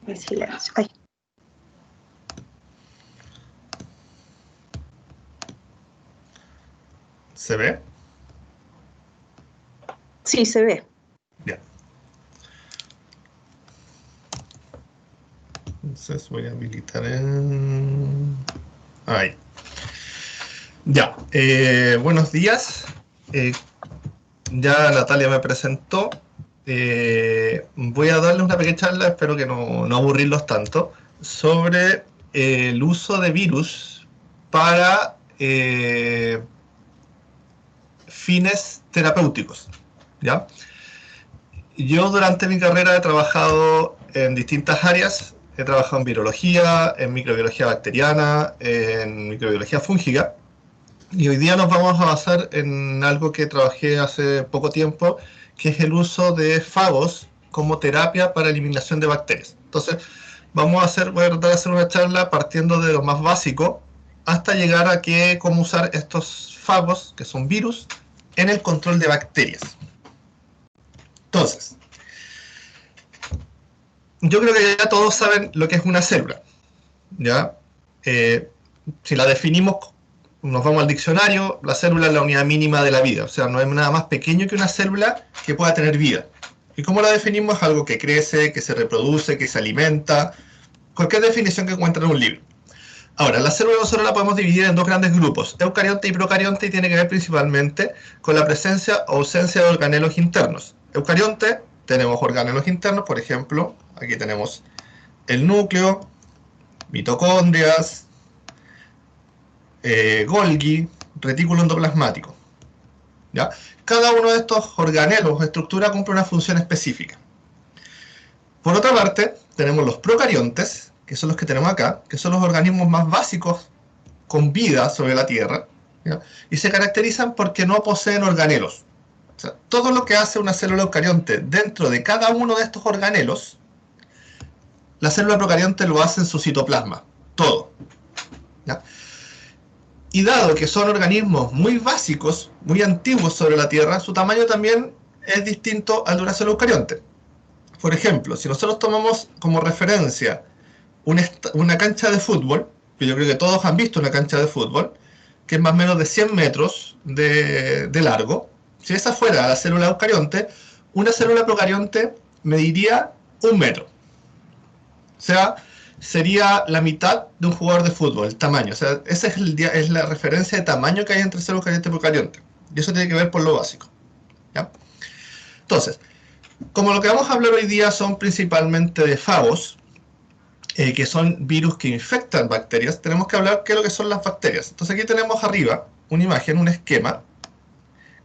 El silencio. Ay. ¿Se ve? Sí, se ve. Bien. Entonces voy a habilitar el... Ahí. Ya. Buenos días. Ya Natalia me presentó. Voy a darles una pequeña charla, espero que no aburrirlos tanto, sobre el uso de virus para fines terapéuticos, ¿ya? Yo durante mi carrera he trabajado en distintas áreas, he trabajado en virología, en microbiología bacteriana, en microbiología fúngica, y hoy día nos vamos a basar en algo que trabajé hace poco tiempo, que es el uso de fagos como terapia para eliminación de bacterias. Entonces, voy a tratar de hacer una charla partiendo de lo más básico hasta llegar a cómo usar estos fagos, que son virus, en el control de bacterias. Entonces, yo creo que ya todos saben lo que es una célula, ¿ya? Si la definimos, nos vamos al diccionario, la célula es la unidad mínima de la vida, o sea, no hay nada más pequeño que una célula que pueda tener vida. ¿Y cómo la definimos? Algo que crece, que se reproduce, que se alimenta, cualquier definición que encuentren en un libro. Ahora, la célula nosotros la podemos dividir en dos grandes grupos, eucarionte y procarionte, y tiene que ver principalmente con la presencia o ausencia de organelos internos. Eucarionte, tenemos organelos internos, por ejemplo, aquí tenemos el núcleo, mitocondrias, Golgi, retículo endoplasmático, ¿ya? Cada uno de estos organelos o estructuras cumple una función específica. Por otra parte, tenemos los procariontes, que son los que tenemos acá, que son los organismos más básicos con vida sobre la Tierra, ¿ya? Y se caracterizan porque no poseen organelos. O sea, todo lo que hace una célula eucarionte dentro de cada uno de estos organelos, la célula procarionte lo hace en su citoplasma, todo, ¿ya? Y dado que son organismos muy básicos, muy antiguos sobre la Tierra, su tamaño también es distinto al de una célula eucarionte. Por ejemplo, si nosotros tomamos como referencia una cancha de fútbol, que yo creo que todos han visto una cancha de fútbol, que es más o menos de 100 metros de largo, si esa fuera la célula eucarionte, una célula procarionte mediría 1 metro. O sea, sería la mitad de un jugador de fútbol, el tamaño. O sea, esa es la referencia de tamaño que hay entre célula eucarionte y procarionte. Y eso tiene que ver por lo básico, ¿ya? Entonces, como lo que vamos a hablar hoy día son principalmente de fagos, que son virus que infectan bacterias, tenemos que hablar qué es lo que son las bacterias. Entonces aquí tenemos arriba una imagen, un esquema,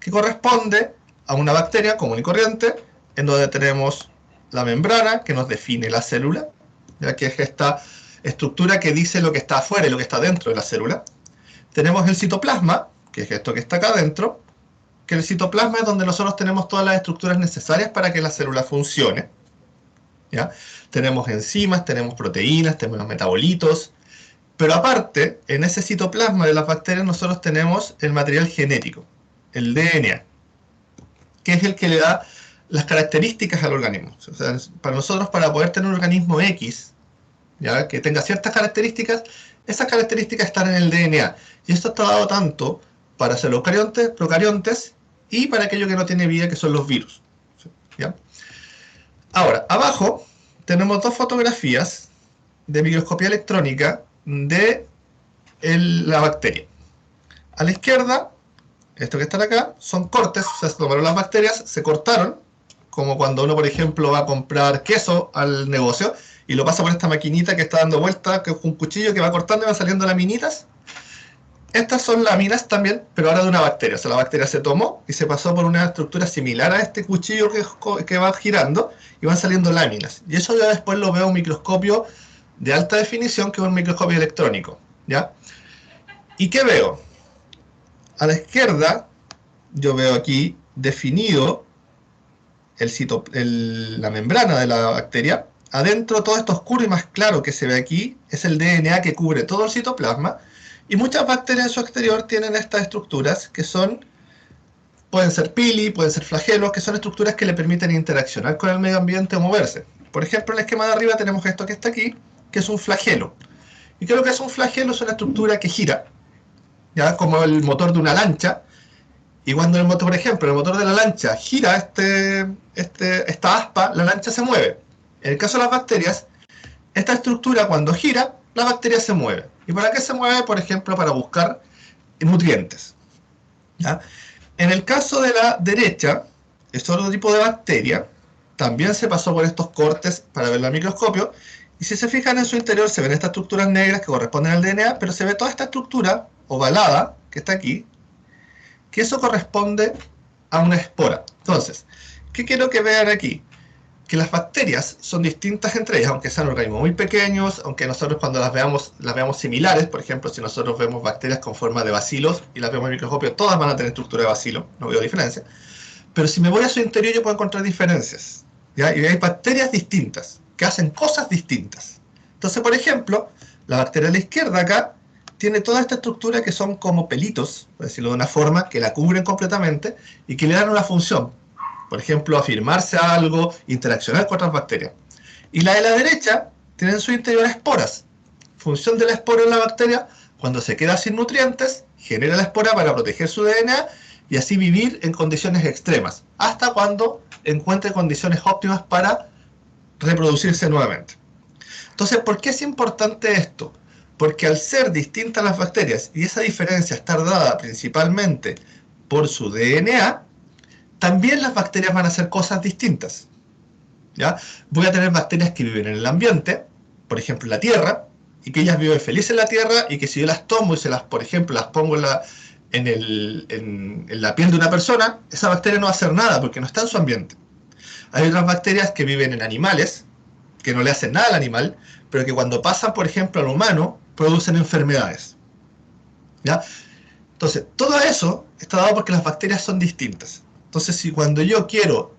que corresponde a una bacteria común y corriente, en donde tenemos la membrana, que nos define la célula, ya que es esta estructura que dice lo que está afuera y lo que está dentro de la célula. Tenemos el citoplasma, que es esto que está acá adentro, que el citoplasma es donde nosotros tenemos todas las estructuras necesarias para que la célula funcione, ¿ya? Tenemos enzimas, tenemos proteínas, tenemos metabolitos, pero aparte, en ese citoplasma de las bacterias nosotros tenemos el material genético, el DNA, que es el que le da las características al organismo. O sea, para nosotros, para poder tener un organismo X, ¿ya?, que tenga ciertas características, esas características están en el DNA. Y esto está dado tanto para ser eucariontes, procariontes, y para aquello que no tiene vida, que son los virus, ¿ya? Ahora, abajo tenemos dos fotografías de microscopía electrónica de la bacteria. A la izquierda, esto que están acá, son cortes, o sea, se tomaron las bacterias, se cortaron, como cuando uno, por ejemplo, va a comprar queso al negocio y lo pasa por esta maquinita que está dando vuelta, que es un cuchillo que va cortando y van saliendo laminitas. Estas son láminas también, pero ahora de una bacteria. O sea, la bacteria se tomó y se pasó por una estructura similar a este cuchillo que va girando y van saliendo láminas. Y eso ya después lo veo en un microscopio de alta definición, que es un microscopio electrónico, ¿ya? ¿Y qué veo? A la izquierda, yo veo aquí definido la membrana de la bacteria. Adentro, todo esto oscuro y más claro que se ve aquí es el DNA que cubre todo el citoplasma. Y muchas bacterias en su exterior tienen estas estructuras que pueden ser pili, pueden ser flagelos, que son estructuras que le permiten interaccionar con el medio ambiente o moverse. Por ejemplo, en el esquema de arriba tenemos esto que está aquí, que es un flagelo. ¿Y qué es lo que es un flagelo? Es una estructura que gira, ¿ya? Como el motor de una lancha. Y cuando el motor, por ejemplo, el motor de la lancha gira esta aspa, la lancha se mueve. En el caso de las bacterias, esta estructura cuando gira, la bacteria se mueve. ¿Y para qué se mueve? Por ejemplo, para buscar nutrientes, ¿ya? En el caso de la derecha, es otro tipo de bacteria, también se pasó por estos cortes para verlo al microscopio, y si se fijan en su interior se ven estas estructuras negras que corresponden al DNA, pero se ve toda esta estructura ovalada que está aquí, que eso corresponde a una espora. Entonces, ¿qué quiero que vean aquí? Que las bacterias son distintas entre ellas, aunque sean organismos muy pequeños, aunque nosotros cuando las veamos similares. Por ejemplo, si nosotros vemos bacterias con forma de bacilos y las vemos en el microscopio, todas van a tener estructura de bacilo, no veo diferencia. Pero si me voy a su interior yo puedo encontrar diferencias, ¿ya? Y hay bacterias distintas, que hacen cosas distintas. Entonces, por ejemplo, la bacteria de la izquierda acá tiene toda esta estructura que son como pelitos, por decirlo de una forma, que la cubren completamente y que le dan una función. Por ejemplo, afirmarse a algo, interaccionar con otras bacterias. Y la de la derecha tiene en su interior esporas. Función de la espora en la bacteria, cuando se queda sin nutrientes, genera la espora para proteger su DNA y así vivir en condiciones extremas, hasta cuando encuentre condiciones óptimas para reproducirse nuevamente. Entonces, ¿por qué es importante esto? Porque al ser distintas las bacterias y esa diferencia estar dada principalmente por su DNA, también las bacterias van a hacer cosas distintas, ¿ya? Voy a tener bacterias que viven en el ambiente, por ejemplo en la tierra, y que ellas viven felices en la tierra, y que si yo las tomo y por ejemplo, las pongo en la piel de una persona, esa bacteria no va a hacer nada porque no está en su ambiente. Hay otras bacterias que viven en animales, que no le hacen nada al animal, pero que cuando pasan, por ejemplo, al humano, producen enfermedades, ¿ya? Entonces, todo eso está dado porque las bacterias son distintas. Entonces, si cuando yo quiero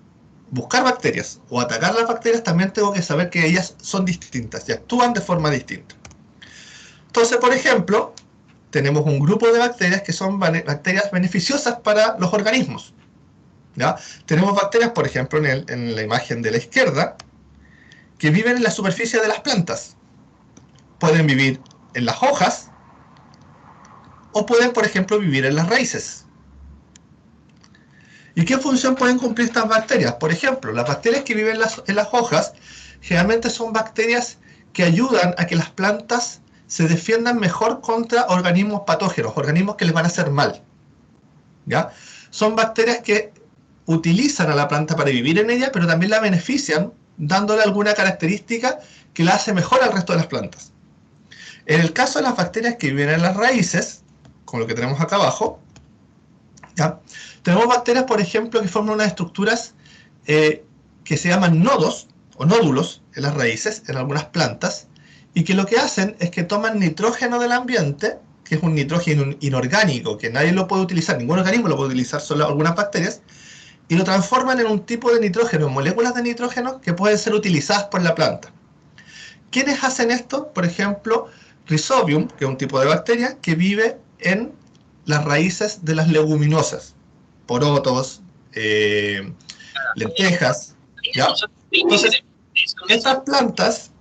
buscar bacterias o atacar las bacterias, también tengo que saber que ellas son distintas y actúan de forma distinta. Entonces, por ejemplo, tenemos un grupo de bacterias que son bacterias beneficiosas para los organismos, ¿ya? Tenemos bacterias, por ejemplo, en la imagen de la izquierda, que viven en la superficie de las plantas. Pueden vivir en las hojas o pueden, por ejemplo, vivir en las raíces. ¿Y qué función pueden cumplir estas bacterias? Por ejemplo, las bacterias que viven en las hojas generalmente son bacterias que ayudan a que las plantas se defiendan mejor contra organismos patógenos, organismos que les van a hacer mal, ¿ya? Son bacterias que utilizan a la planta para vivir en ella, pero también la benefician dándole alguna característica que la hace mejor al resto de las plantas. En el caso de las bacterias que viven en las raíces, como lo que tenemos acá abajo, ¿ya? Tenemos bacterias, por ejemplo, que forman unas estructuras que se llaman nodos o nódulos en las raíces, en algunas plantas, y que lo que hacen es que toman nitrógeno del ambiente, que es un nitrógeno inorgánico, que nadie lo puede utilizar, ningún organismo lo puede utilizar, solo algunas bacterias, y lo transforman en un tipo de nitrógeno, moléculas de nitrógeno que pueden ser utilizadas por la planta. ¿Quiénes hacen esto? Por ejemplo, Rhizobium, que es un tipo de bacteria que vive en las raíces de las leguminosas, porotos, lentejas, ¿ya? Entonces, estas plantas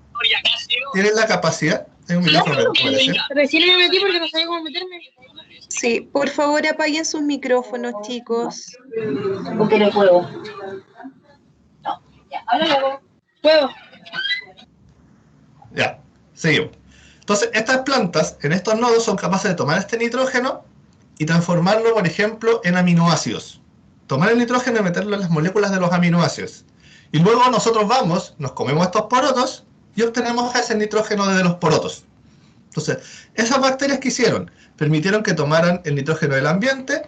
tienen la capacidad... Hay un micrófono que parece. Recién me metí porque no sabía cómo meterme. Sí, por favor apaguen sus micrófonos, chicos. Porque no puedo. No, ya, ahora luego. Puedo. Ya, seguimos. Entonces, estas plantas en estos nodos son capaces de tomar este nitrógeno y transformarlo, por ejemplo, en aminoácidos. Tomar el nitrógeno y meterlo en las moléculas de los aminoácidos. Y luego nosotros vamos, nos comemos estos porotos y obtenemos ese nitrógeno desde los porotos. Entonces, esas bacterias que hicieron, permitieron que tomaran el nitrógeno del ambiente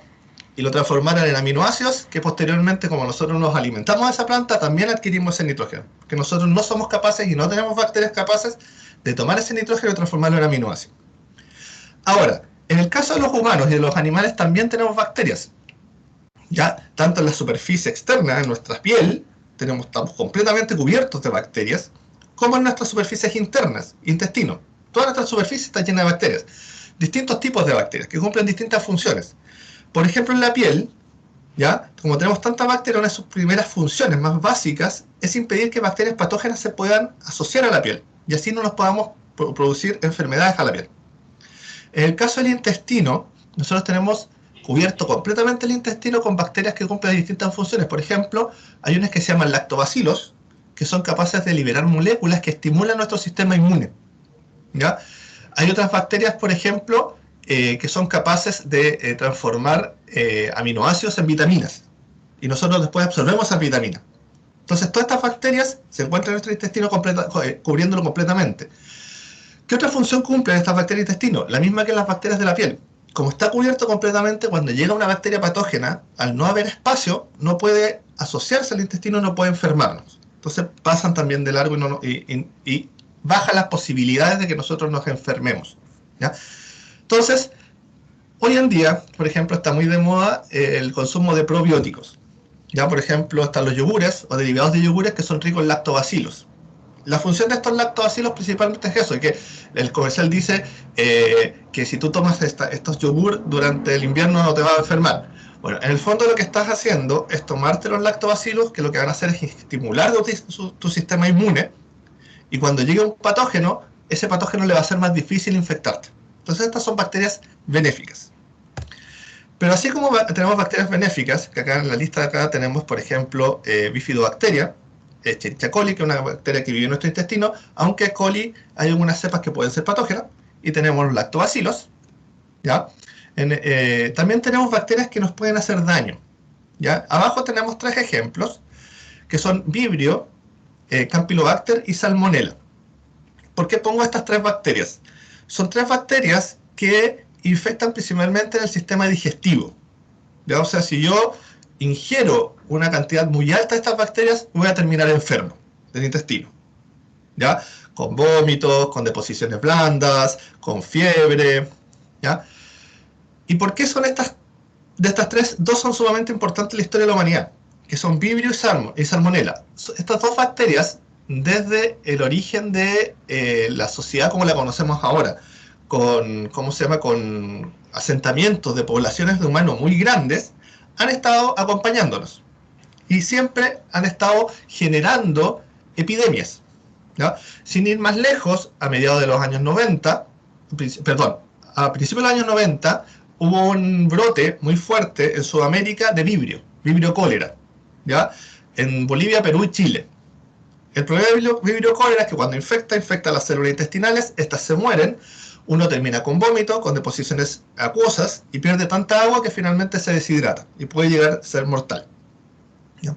y lo transformaran en aminoácidos, que posteriormente, como nosotros nos alimentamos de esa planta, también adquirimos ese nitrógeno. Que nosotros no somos capaces y no tenemos bacterias capaces de tomar ese nitrógeno y transformarlo en aminoácidos. Ahora, en el caso de los humanos y de los animales también tenemos bacterias. Ya, tanto en la superficie externa, en nuestra piel, estamos completamente cubiertos de bacterias, como en nuestras superficies internas, intestino. Toda nuestra superficie está llena de bacterias. Distintos tipos de bacterias que cumplen distintas funciones. Por ejemplo, en la piel ¿ya? Como tenemos tantas bacterias, una de sus primeras funciones más básicas es impedir que bacterias patógenas se puedan asociar a la piel, y así no nos podamos producir enfermedades a la piel. En el caso del intestino, nosotros tenemos cubierto completamente el intestino con bacterias que cumplen distintas funciones. Por ejemplo, hay unas que se llaman lactobacilos, que son capaces de liberar moléculas que estimulan nuestro sistema inmune, ¿ya? Hay otras bacterias, por ejemplo, que son capaces de transformar aminoácidos en vitaminas, y nosotros después absorbemos esas vitaminas. Entonces, todas estas bacterias se encuentran en nuestro intestino cubriéndolo completamente. ¿Qué otra función cumplen estas bacterias del intestino? La misma que las bacterias de la piel. Como está cubierto completamente, cuando llega una bacteria patógena, al no haber espacio, no puede asociarse al intestino, no puede enfermarnos. Entonces pasan también de largo y baja las posibilidades de que nosotros nos enfermemos, ¿ya? Entonces, hoy en día, por ejemplo, está muy de moda el consumo de probióticos. Ya, por ejemplo, están los yogures o derivados de yogures que son ricos en lactobacilos. La función de estos lactobacilos principalmente es eso, que el comercial dice que si tú tomas estos yogur durante el invierno no te vas a enfermar. Bueno, en el fondo lo que estás haciendo es tomarte los lactobacilos, que lo que van a hacer es estimular tu sistema inmune, y cuando llegue un patógeno, ese patógeno le va a ser más difícil infectarte. Entonces estas son bacterias benéficas. Pero así como tenemos bacterias benéficas, que acá en la lista de acá tenemos, por ejemplo, Bifidobacteria, Escherichia coli, que es una bacteria que vive en nuestro intestino, aunque coli hay algunas cepas que pueden ser patógenas, y tenemos los lactobacilos, ¿ya? También tenemos bacterias que nos pueden hacer daño, ¿ya? Abajo tenemos 3 ejemplos, que son Vibrio, Campylobacter y Salmonella. ¿Por qué pongo estas 3 bacterias? Son 3 bacterias que infectan principalmente en el sistema digestivo, ¿ya? O sea, si yo ingiero una cantidad muy alta de estas bacterias, voy a terminar enfermo del intestino, ¿ya? Con vómitos, con deposiciones blandas, con fiebre, ¿ya? ¿Y por qué son de estas 3? 2 son sumamente importantes en la historia de la humanidad, que son Vibrio y Salmonella. Estas 2 bacterias, desde el origen de la sociedad como la conocemos ahora, con asentamientos de poblaciones de humanos muy grandes, han estado acompañándonos y siempre han estado generando epidemias, ¿ya? Sin ir más lejos, a mediados de los años 90, a principios de los años 90, hubo un brote muy fuerte en Sudamérica de Vibrio cólera, ¿ya? En Bolivia, Perú y Chile. El problema de Vibrio cólera es que cuando infecta las células intestinales, estas se mueren. Uno termina con vómito, con deposiciones acuosas, y pierde tanta agua que finalmente se deshidrata y puede llegar a ser mortal, ¿ya?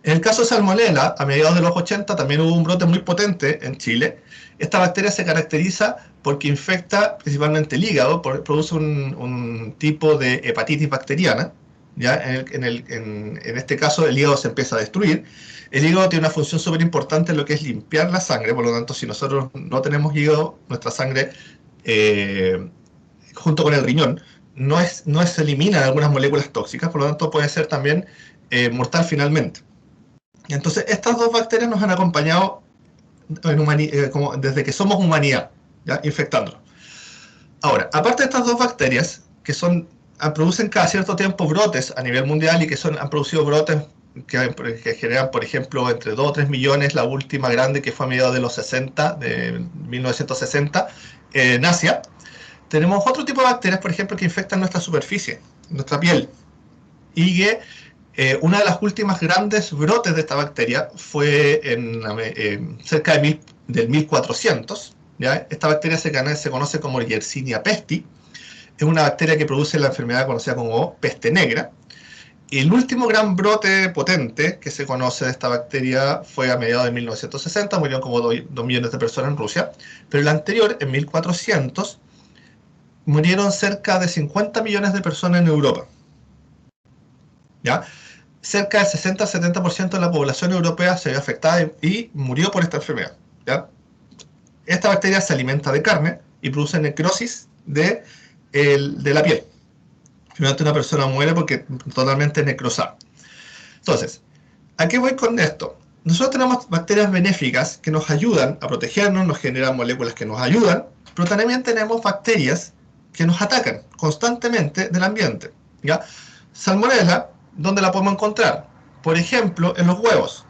En el caso de Salmonella, a mediados de los 80 también hubo un brote muy potente en Chile. Esta bacteria se caracteriza porque infecta principalmente el hígado, produce un tipo de hepatitis bacteriana, ¿ya? En este caso el hígado se empieza a destruir. El hígado tiene una función súper importante en lo que es limpiar la sangre, por lo tanto si nosotros no tenemos hígado, nuestra sangre junto con el riñón, no se eliminan algunas moléculas tóxicas, por lo tanto puede ser también mortal finalmente. Y entonces estas 2 bacterias nos han acompañado desde que somos humanidad, ¿ya? Infectándonos. Ahora, aparte de estas 2 bacterias, que producen cada cierto tiempo brotes a nivel mundial y que han producido brotes que generan, por ejemplo, entre 2 o 3 millones, la última grande que fue a mediados de los 60, de 1960, en Asia. Tenemos otro tipo de bacterias, por ejemplo, que infectan nuestra superficie, nuestra piel, y que una de las últimas grandes brotes de esta bacteria fue cerca del 1400, ¿ya? Esta bacteria se conoce como Yersinia pestis, es una bacteria que produce la enfermedad conocida como peste negra. Y el último gran brote potente que se conoce de esta bacteria fue a mediados de 1960, murieron como 2 millones de personas en Rusia, pero el anterior, en 1400, murieron cerca de 50 millones de personas en Europa, ¿ya? Cerca del 60-70% de la población europea se vio afectada y murió por esta enfermedad, ¿ya? Esta bacteria se alimenta de carne y produce necrosis de la piel. Finalmente una persona muere porque totalmente necrosada. Entonces, ¿a qué voy con esto? Nosotros tenemos bacterias benéficas que nos ayudan a protegernos, nos generan moléculas que nos ayudan, pero también tenemos bacterias que nos atacan constantemente del ambiente, ¿ya? Salmonella ¿Dónde la podemos encontrar? Por ejemplo, en los huevos.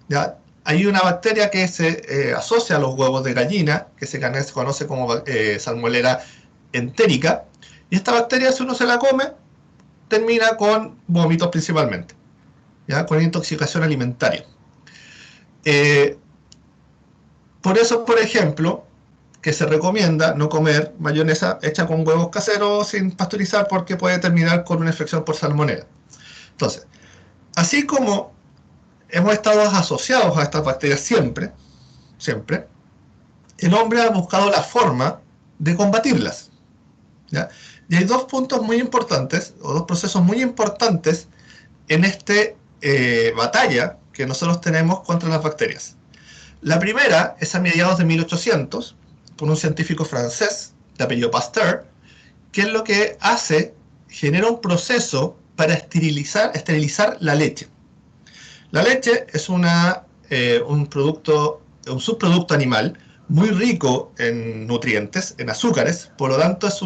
¿Ya? Hay una bacteria que se asocia a los huevos de gallina, que se conoce como Salmonella entérica, y esta bacteria, si uno se la come, termina con vómitos principalmente, ¿ya? Con intoxicación alimentaria. Por eso, por ejemplo, que se recomienda no comer mayonesa hecha con huevos caseros sin pasteurizar, porque puede terminar con una infección por salmonela. Entonces, así como hemos estado asociados a estas bacterias siempre, el hombre ha buscado la forma de combatirlas, ¿ya? Y hay dos puntos muy importantes, o dos procesos muy importantes en esta batalla que nosotros tenemos contra las bacterias. La primera es a mediados de 1800, por un científico francés de apellido Pasteur, que es lo que hace, genera un proceso para esterilizar la leche. La leche es un subproducto animal muy rico en nutrientes, en azúcares, por lo tanto es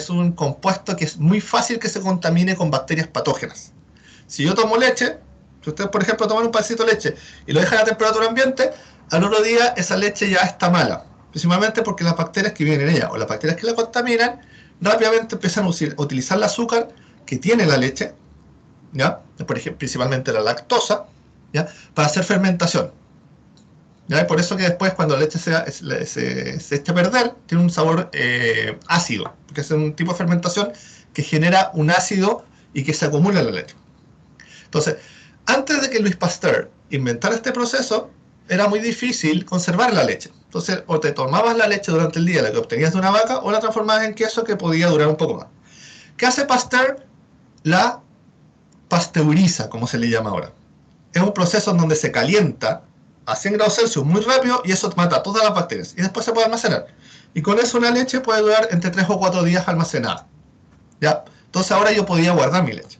un compuesto que es muy fácil que se contamine con bacterias patógenas. Si yo tomo leche, si ustedes por ejemplo toman un vasito de leche y lo dejan a temperatura ambiente, al otro día esa leche ya está mala, principalmente porque las bacterias que viven en ella o las bacterias que la contaminan rápidamente empiezan a utilizar el azúcar que tiene la leche, ¿ya? Por ejemplo, principalmente la lactosa, ¿ya? Para hacer fermentación, ¿ya? Por eso que después cuando la leche se echa a perder, tiene un sabor ácido, porque es un tipo de fermentación que genera un ácido y que se acumula en la leche. Entonces, antes de que Louis Pasteur inventara este proceso, era muy difícil conservar la leche. Entonces, o te tomabas la leche durante el día, la que obtenías de una vaca, o la transformabas en queso que podía durar un poco más. ¿Qué hace Pasteur? La pasteuriza, como se le llama ahora. Es un proceso en donde se calienta a 100 grados Celsius muy rápido y eso mata todas las bacterias. Y después se puede almacenar. Y con eso una leche puede durar entre 3 o 4 días almacenada, ¿ya? Entonces ahora yo podía guardar mi leche.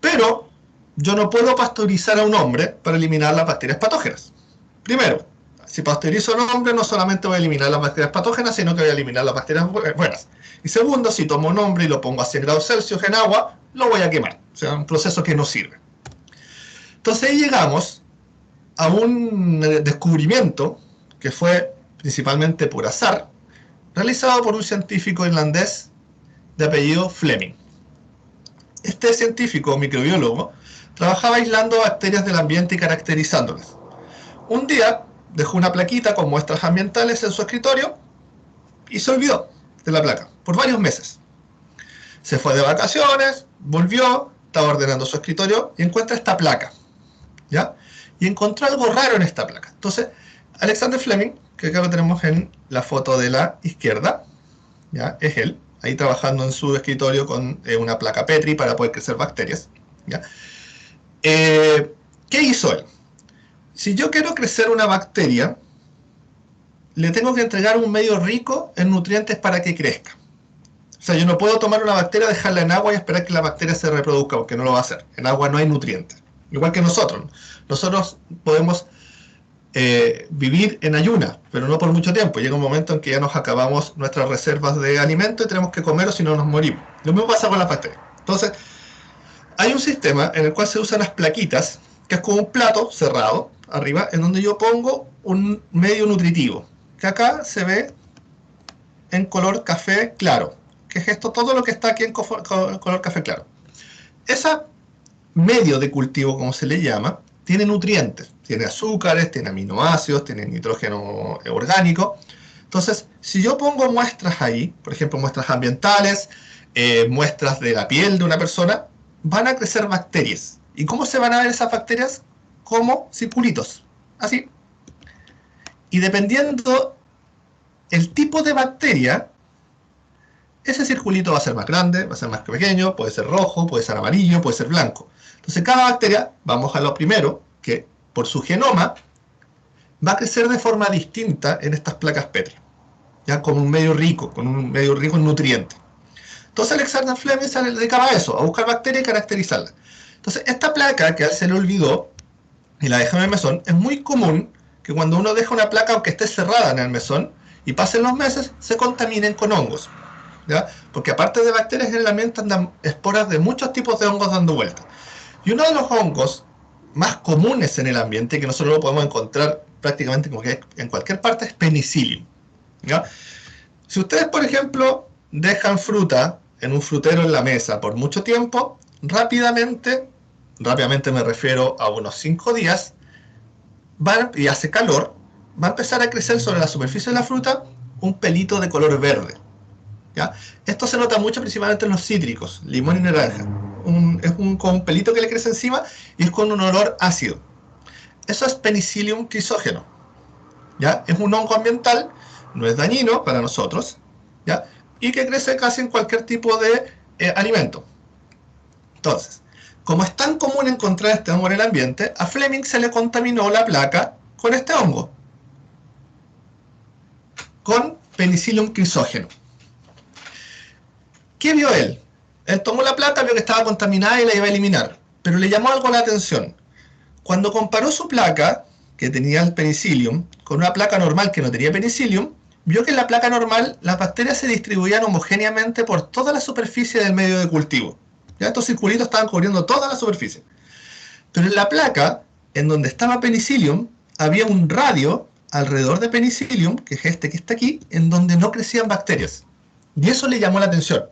Pero yo no puedo pasteurizar a un hombre para eliminar las bacterias patógenas. Primero, si pasteurizo a un hombre, no solamente voy a eliminar las bacterias patógenas, sino que voy a eliminar las bacterias buenas. Y segundo, si tomo un hombre y lo pongo a 100 grados Celsius en agua, lo voy a quemar. O sea, un proceso que no sirve. Entonces ahí llegamos a un descubrimiento que fue principalmente por azar, realizado por un científico irlandés de apellido Fleming. Este científico microbiólogo trabajaba aislando bacterias del ambiente y caracterizándolas. Un día dejó una plaquita con muestras ambientales en su escritorio y se olvidó de la placa por varios meses. Se fue de vacaciones, volvió, estaba ordenando su escritorio y encuentra esta placa, ¿ya? Y encontró algo raro en esta placa. Entonces, Alexander Fleming, que acá lo tenemos en la foto de la izquierda, ¿ya? Es él, ahí trabajando en su escritorio con una placa Petri para poder crecer bacterias, ¿ya? ¿Qué hizo él? Si yo quiero crecer una bacteria, le tengo que entregar un medio rico en nutrientes para que crezca. O sea, yo no puedo tomar una bacteria, dejarla en agua y esperar que la bacteria se reproduzca, porque no lo va a hacer. En agua no hay nutrientes. Igual que nosotros. Nosotros podemos vivir en ayuna, pero no por mucho tiempo. Llega un momento en que ya nos acabamos nuestras reservas de alimento y tenemos que comer o si no nos morimos. Lo mismo pasa con las bacterias. Entonces, hay un sistema en el cual se usan las plaquitas, que es como un plato cerrado, arriba, en donde yo pongo un medio nutritivo, que acá se ve en color café claro, que es esto, todo lo que está aquí en color café claro. Ese medio de cultivo, como se le llama, tiene nutrientes, tiene azúcares, tiene aminoácidos, tiene nitrógeno orgánico. Entonces, si yo pongo muestras ahí, por ejemplo, muestras ambientales, muestras de la piel de una persona, van a crecer bacterias. ¿Y cómo se van a ver esas bacterias? Como circulitos, así. Y dependiendo el tipo de bacteria, ese circulito va a ser más grande, va a ser más pequeño, puede ser rojo, puede ser amarillo, puede ser blanco. Entonces cada bacteria, vamos a lo primero, que por su genoma va a crecer de forma distinta en estas placas Petri, ya con un medio rico en nutrientes. Entonces Alexander Fleming se dedicaba a eso, a buscar bacterias y caracterizarlas. Entonces esta placa que a él se le olvidó y la dejó en el mesón, es muy común que cuando uno deja una placa, aunque esté cerrada en el mesón, y pasen los meses, se contaminen con hongos. ¿ya? Porque aparte de bacterias, generalmente andan esporas de muchos tipos de hongos dando vueltas. Y uno de los hongos más comunes en el ambiente, que nosotros lo podemos encontrar prácticamente en cualquier parte, es Penicillium, ¿ya? Si ustedes, por ejemplo, dejan fruta en un frutero en la mesa por mucho tiempo, rápidamente me refiero a unos 5 días, y hace calor, va a empezar a crecer sobre la superficie de la fruta un pelito de color verde, ¿ya? Esto se nota mucho principalmente en los cítricos, limón y naranja. Con un pelito que le crece encima y es con un olor ácido. Eso es Penicillium crisógeno, ¿ya? Es un hongo ambiental, no es dañino para nosotros, ¿ya? Y que crece casi en cualquier tipo de alimento. Entonces, como es tan común encontrar este hongo en el ambiente, a Fleming se le contaminó la placa con este hongo, con Penicillium crisógeno. ¿Qué vio él? Él tomó la placa, vio que estaba contaminada y la iba a eliminar, pero le llamó algo la atención. Cuando comparó su placa, que tenía el Penicillium, con una placa normal que no tenía Penicillium, vio que en la placa normal las bacterias se distribuían homogéneamente por toda la superficie del medio de cultivo. Ya estos circulitos estaban cubriendo toda la superficie. Pero en la placa, en donde estaba Penicillium, había un radio alrededor de Penicillium, que es este que está aquí, en donde no crecían bacterias. Y eso le llamó la atención.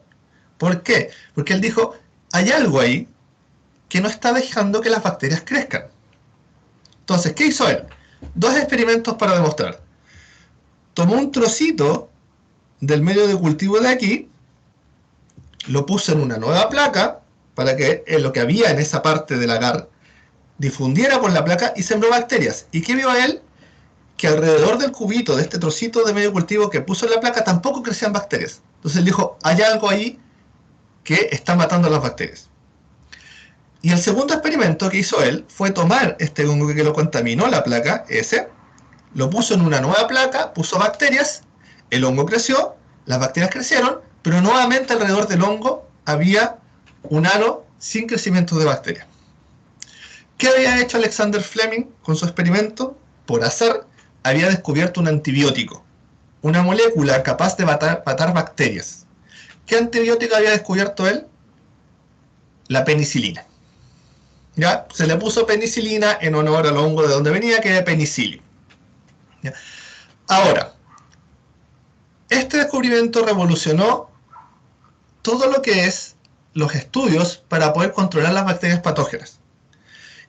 ¿Por qué? Porque él dijo, hay algo ahí que no está dejando que las bacterias crezcan. Entonces, ¿qué hizo él? 2 experimentos para demostrar. Tomó un trocito del medio de cultivo de aquí, lo puso en una nueva placa, para que lo que había en esa parte del agar difundiera por la placa y sembró bacterias. ¿Y qué vio él? Que alrededor del cubito de este trocito de medio de cultivo que puso en la placa tampoco crecían bacterias. Entonces él dijo, hay algo ahí que está matando a las bacterias. Y el segundo experimento que hizo él fue tomar este hongo que lo contaminó la placa, ese, lo puso en una nueva placa, puso bacterias, el hongo creció, las bacterias crecieron, pero nuevamente alrededor del hongo había un halo sin crecimiento de bacterias. ¿Qué había hecho Alexander Fleming con su experimento? Por azar, había descubierto un antibiótico, una molécula capaz de matar bacterias. ¿Qué antibiótico había descubierto él? La penicilina. ¿Ya? Se le puso penicilina en honor al hongo de donde venía, que era Penicillium. ¿Ya? Ahora, este descubrimiento revolucionó todo lo que es los estudios para poder controlar las bacterias patógenas.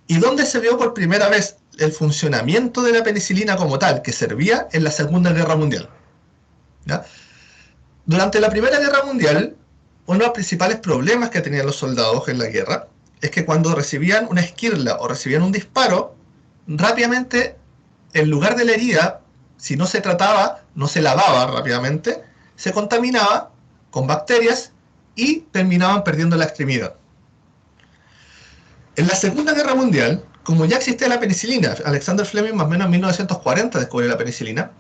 ¿Y dónde se vio por primera vez el funcionamiento de la penicilina como tal, que servía en la Segunda Guerra Mundial? ¿Ya? Durante la Primera Guerra Mundial, uno de los principales problemas que tenían los soldados en la guerra es que cuando recibían una esquirla o recibían un disparo, rápidamente el lugar de la herida, si no se trataba, no se lavaba rápidamente, se contaminaba con bacterias y terminaban perdiendo la extremidad. En la Segunda Guerra Mundial, como ya existía la penicilina, Alexander Fleming más o menos en 1940 descubrió la penicilina,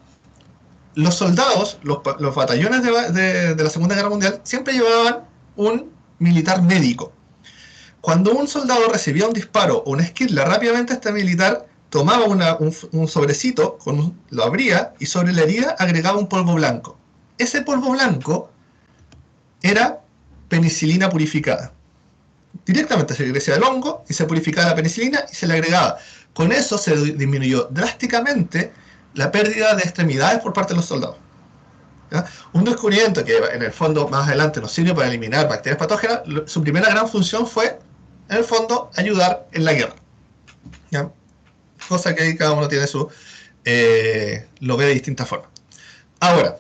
los soldados, los batallones de la Segunda Guerra Mundial siempre llevaban un militar médico. Cuando un soldado recibía un disparo o una esquirla, rápidamente este militar tomaba un sobrecito, lo abría y sobre la herida agregaba un polvo blanco. Ese polvo blanco era penicilina purificada. Directamente se crecía el hongo y se purificaba la penicilina y se le agregaba. Con eso se disminuyó drásticamente la pérdida de extremidades por parte de los soldados. ¿Ya? Un descubrimiento que en el fondo más adelante nos sirve para eliminar bacterias patógenas, su primera gran función fue, en el fondo, ayudar en la guerra. ¿Ya? Cosa que ahí cada uno tiene lo ve de distintas formas. Ahora,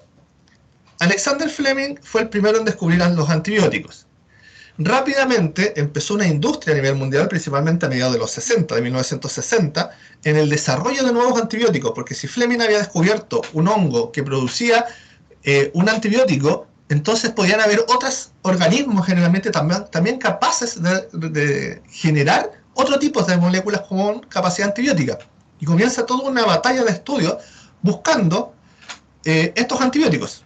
Alexander Fleming fue el primero en descubrir los antibióticos. Rápidamente empezó una industria a nivel mundial, principalmente a mediados de los 60, de 1960, en el desarrollo de nuevos antibióticos, porque si Fleming había descubierto un hongo que producía un antibiótico, entonces podían haber otros organismos generalmente también capaces de generar otro tipo de moléculas con capacidad antibiótica. Y comienza toda una batalla de estudios buscando estos antibióticos.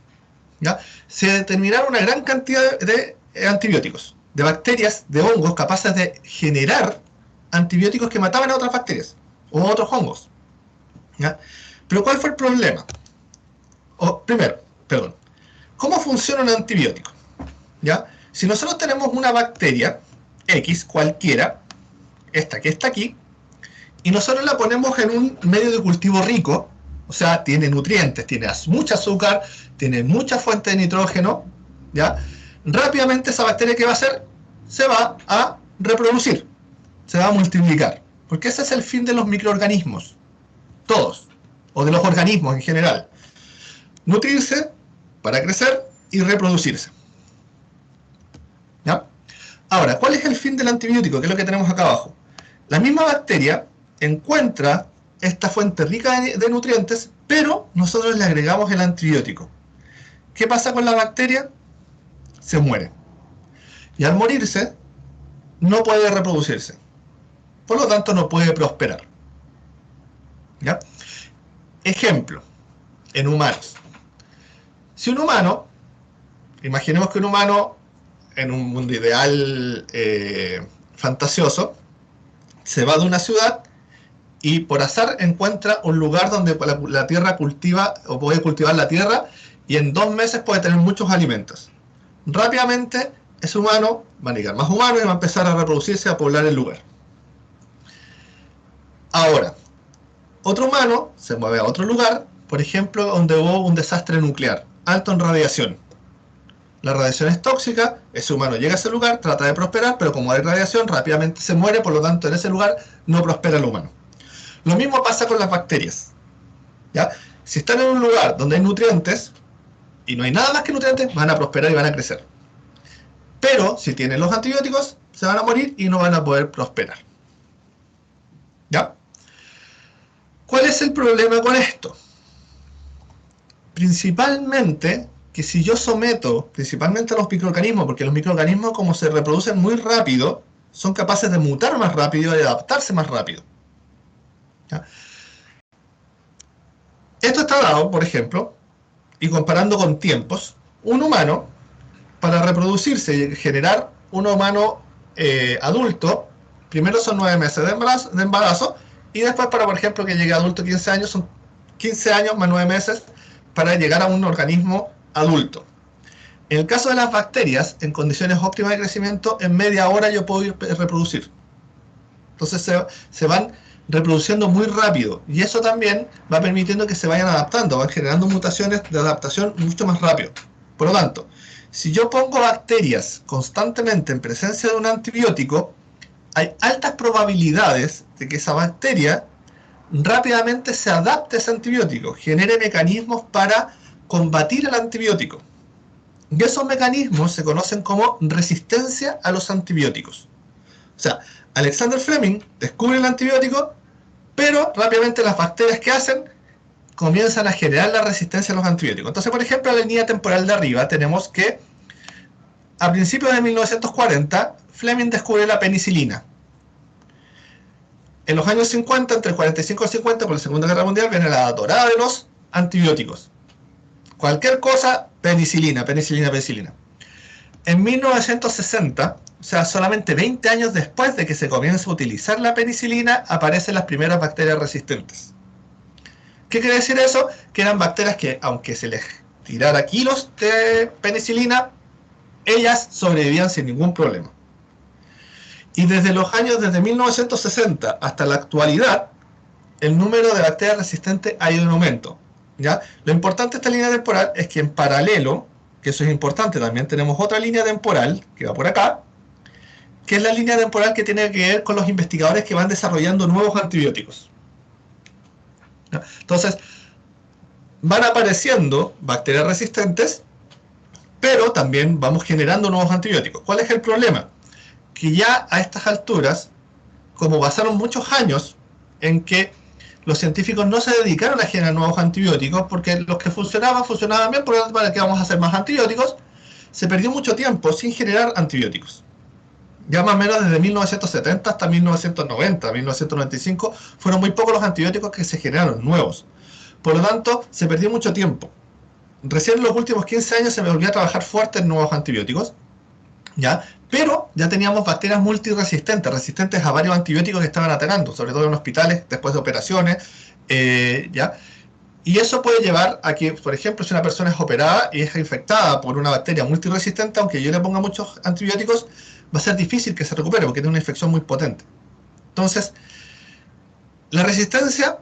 ¿Ya? Se determinaron una gran cantidad de antibióticos, de bacterias, de hongos capaces de generar antibióticos que mataban a otras bacterias o a otros hongos. ¿Ya? Pero ¿cuál fue el problema? ¿Cómo funciona un antibiótico? ¿Ya? Si nosotros tenemos una bacteria X, cualquiera, esta que está aquí, y nosotros la ponemos en un medio de cultivo rico, o sea, tiene nutrientes, tiene mucho azúcar, tiene mucha fuente de nitrógeno, ¿ya? Rápidamente esa bacteria, ¿qué va a hacer? Se va a reproducir, se va a multiplicar, porque ese es el fin de los microorganismos, todos, o de los organismos en general. Nutrirse para crecer y reproducirse. ¿Ya? Ahora, ¿cuál es el fin del antibiótico? Que es lo que tenemos acá abajo. La misma bacteria encuentra esta fuente rica de nutrientes, pero nosotros le agregamos el antibiótico. ¿Qué pasa con la bacteria? Se muere. Y al morirse, no puede reproducirse. Por lo tanto, no puede prosperar. ¿Ya? Ejemplo, en humanos. Si un humano, imaginemos que un humano, en un mundo ideal fantasioso, se va de una ciudad y por azar encuentra un lugar donde la tierra cultiva, o puede cultivar la tierra, y en 2 meses puede tener muchos alimentos. Rápidamente, ese humano va a llegar más humanos y va a empezar a reproducirse, a poblar el lugar. Ahora, otro humano se mueve a otro lugar, por ejemplo, donde hubo un desastre nuclear, alto en radiación. La radiación es tóxica, ese humano llega a ese lugar, trata de prosperar, pero como hay radiación, rápidamente se muere, por lo tanto en ese lugar no prospera el humano. Lo mismo pasa con las bacterias. ¿Ya? Si están en un lugar donde hay nutrientes, y no hay nada más que nutrientes, van a prosperar y van a crecer. Pero si tienen los antibióticos, se van a morir y no van a poder prosperar. ¿Ya? ¿Cuál es el problema con esto? Principalmente que si yo someto principalmente a los microorganismos, porque los microorganismos, como se reproducen muy rápido, son capaces de mutar más rápido y de adaptarse más rápido. ¿Ya? Esto está dado, por ejemplo, y comparando con tiempos, un humano, para reproducirse y generar un humano adulto, primero son 9 meses de embarazo, y después para, por ejemplo, que llegue a adulto 15 años, son 15 años más 9 meses para llegar a un organismo adulto. En el caso de las bacterias, en condiciones óptimas de crecimiento, en media hora yo puedo reproducir. Entonces se van reproduciendo muy rápido, y eso también va permitiendo que se vayan adaptando, van generando mutaciones de adaptación mucho más rápido. Por lo tanto, si yo pongo bacterias constantemente en presencia de un antibiótico, hay altas probabilidades de que esa bacteria rápidamente se adapte a ese antibiótico, genere mecanismos para combatir el antibiótico. Y esos mecanismos se conocen como resistencia a los antibióticos. O sea, Alexander Fleming descubre el antibiótico, pero rápidamente las bacterias que hacen comienzan a generar la resistencia a los antibióticos. Entonces, por ejemplo, en la línea temporal de arriba tenemos que a principios de 1940 Fleming descubre la penicilina. En los años 50, entre 45 y 50, por la Segunda Guerra Mundial, viene la dorada de los antibióticos. Cualquier cosa, penicilina, penicilina, penicilina. En 1960, o sea, solamente 20 años después de que se comienza a utilizar la penicilina, aparecen las primeras bacterias resistentes. ¿Qué quiere decir eso? Que eran bacterias que, aunque se les tirara kilos de penicilina, ellas sobrevivían sin ningún problema. Y desde 1960 hasta la actualidad, el número de bacterias resistentes ha ido en aumento. ¿Ya? Lo importante de esta línea temporal es que en paralelo, que eso es importante, también tenemos otra línea temporal que va por acá, que es la línea temporal que tiene que ver con los investigadores que van desarrollando nuevos antibióticos. ¿Ya? Entonces, van apareciendo bacterias resistentes, pero también vamos generando nuevos antibióticos. ¿Cuál es el problema? Que ya a estas alturas, como pasaron muchos años en que los científicos no se dedicaron a generar nuevos antibióticos, porque los que funcionaban bien, por lo tanto, ¿para qué vamos a hacer más antibióticos? Se perdió mucho tiempo sin generar antibióticos. Ya más o menos desde 1970 hasta 1990, 1995, fueron muy pocos los antibióticos que se generaron nuevos. Por lo tanto, se perdió mucho tiempo. Recién en los últimos 15 años se me volvió a trabajar fuerte en nuevos antibióticos, ¿ya? Pero ya teníamos bacterias multiresistentes, resistentes a varios antibióticos que estaban atacando, sobre todo en hospitales, después de operaciones, ¿ya? Y eso puede llevar a que, por ejemplo, si una persona es operada y es infectada por una bacteria multiresistente, aunque yo le ponga muchos antibióticos, va a ser difícil que se recupere porque tiene una infección muy potente. Entonces, la resistencia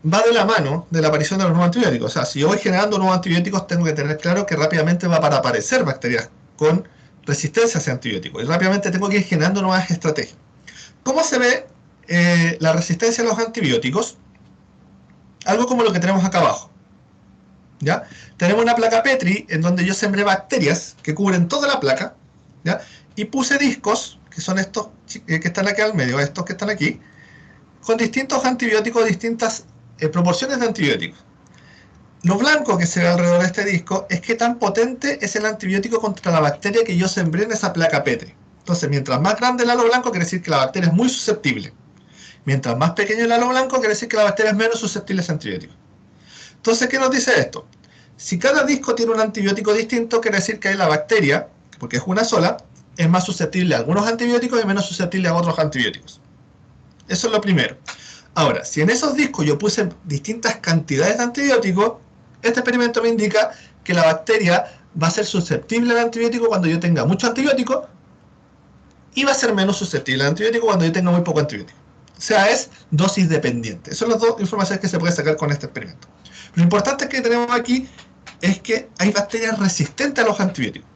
va de la mano de la aparición de los nuevos antibióticos. O sea, si yo voy generando nuevos antibióticos, tengo que tener claro que rápidamente va para aparecer bacterias con resistencia a ese antibiótico. Y rápidamente tengo que ir generando nuevas estrategias. ¿Cómo se ve la resistencia a los antibióticos? Algo como lo que tenemos acá abajo. ¿Ya? Tenemos una placa Petri en donde yo sembré bacterias que cubren toda la placa, ¿ya? Y puse discos, que son estos que están aquí al medio, estos que están aquí, con distintos antibióticos, distintas proporciones de antibióticos. Lo blanco que se ve alrededor de este disco es qué tan potente es el antibiótico contra la bacteria que yo sembré en esa placa Petri. Entonces, mientras más grande el halo blanco, quiere decir que la bacteria es muy susceptible. Mientras más pequeño el halo blanco, quiere decir que la bacteria es menos susceptible a ese antibiótico. Entonces, ¿qué nos dice esto? Si cada disco tiene un antibiótico distinto, quiere decir que la bacteria, porque es una sola, es más susceptible a algunos antibióticos y menos susceptible a otros antibióticos. Eso es lo primero. Ahora, si en esos discos yo puse distintas cantidades de antibióticos, este experimento me indica que la bacteria va a ser susceptible al antibiótico cuando yo tenga mucho antibiótico y va a ser menos susceptible al antibiótico cuando yo tenga muy poco antibiótico. O sea, es dosis dependiente. Esas son las dos informaciones que se puede sacar con este experimento. Lo importante que tenemos aquí es que hay bacterias resistentes a los antibióticos.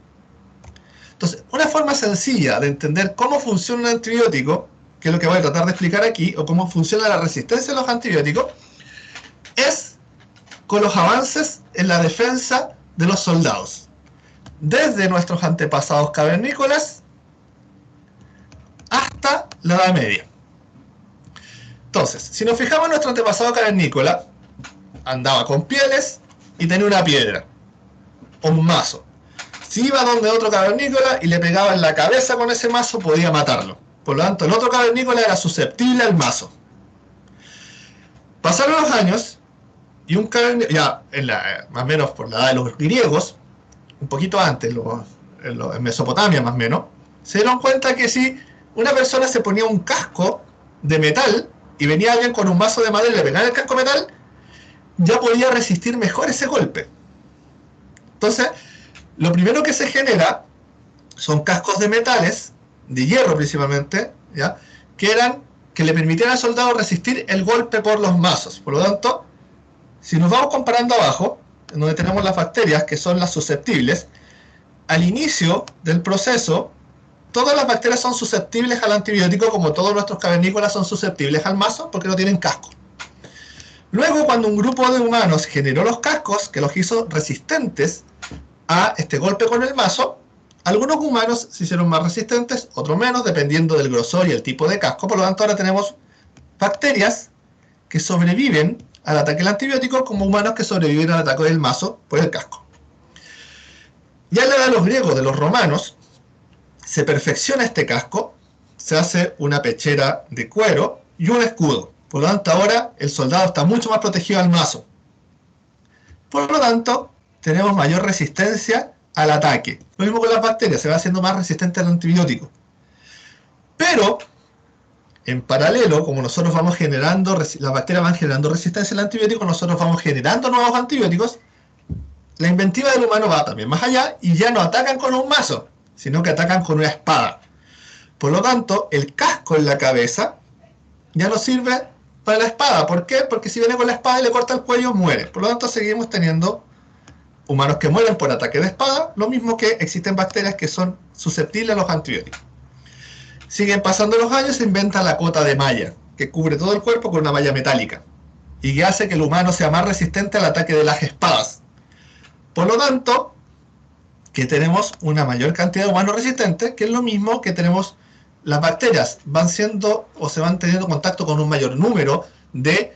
Entonces, una forma sencilla de entender cómo funciona un antibiótico, que es lo que voy a tratar de explicar aquí, o cómo funciona la resistencia a los antibióticos, es con los avances en la defensa de los soldados. Desde nuestros antepasados cavernícolas hasta la Edad Media. Entonces, si nos fijamos en nuestro antepasado cavernícola, andaba con pieles y tenía una piedra, o un mazo. Si iba donde otro cavernícola y le pegaba en la cabeza con ese mazo, podía matarlo. Por lo tanto, el otro cavernícola era susceptible al mazo. Pasaron los años y un cavernícola, ya más o menos por la edad de los griegos, un poquito antes, en Mesopotamia más o menos, se dieron cuenta que si una persona se ponía un casco de metal y venía alguien con un mazo de madera y le pegaba el casco de metal, ya podía resistir mejor ese golpe. Entonces, lo primero que se genera son cascos de metales, de hierro principalmente, ¿ya? Que le permitían al soldado resistir el golpe por los mazos. Por lo tanto, si nos vamos comparando abajo, en donde tenemos las bacterias que son las susceptibles, al inicio del proceso, todas las bacterias son susceptibles al antibiótico, como todos nuestros cavernícolas son susceptibles al mazo, porque no tienen casco. Luego, cuando un grupo de humanos generó los cascos, que los hizo resistentes a este golpe con el mazo, algunos humanos se hicieron más resistentes, otros menos, dependiendo del grosor y el tipo de casco. Por lo tanto, ahora tenemos bacterias que sobreviven al ataque del antibiótico como humanos que sobreviven al ataque del mazo por el casco. Ya en la edad de los griegos, de los romanos, se perfecciona este casco, se hace una pechera de cuero y un escudo. Por lo tanto, ahora el soldado está mucho más protegido al mazo. Por lo tanto, tenemos mayor resistencia al ataque. Lo mismo con las bacterias, se va haciendo más resistente al antibiótico. Pero, en paralelo, como nosotros vamos generando, las bacterias van generando resistencia al antibiótico, nosotros vamos generando nuevos antibióticos, la inventiva del humano va también más allá y ya no atacan con un mazo, sino que atacan con una espada. Por lo tanto, el casco en la cabeza ya no sirve para la espada. ¿Por qué? Porque si viene con la espada y le corta el cuello, muere. Por lo tanto, seguimos teniendo humanos que mueren por ataque de espada, lo mismo que existen bacterias que son susceptibles a los antibióticos. Siguen pasando los años, se inventa la cota de malla, que cubre todo el cuerpo con una malla metálica, y que hace que el humano sea más resistente al ataque de las espadas. Por lo tanto, que tenemos una mayor cantidad de humanos resistentes, que es lo mismo que tenemos las bacterias, van siendo o se van teniendo contacto con un mayor número de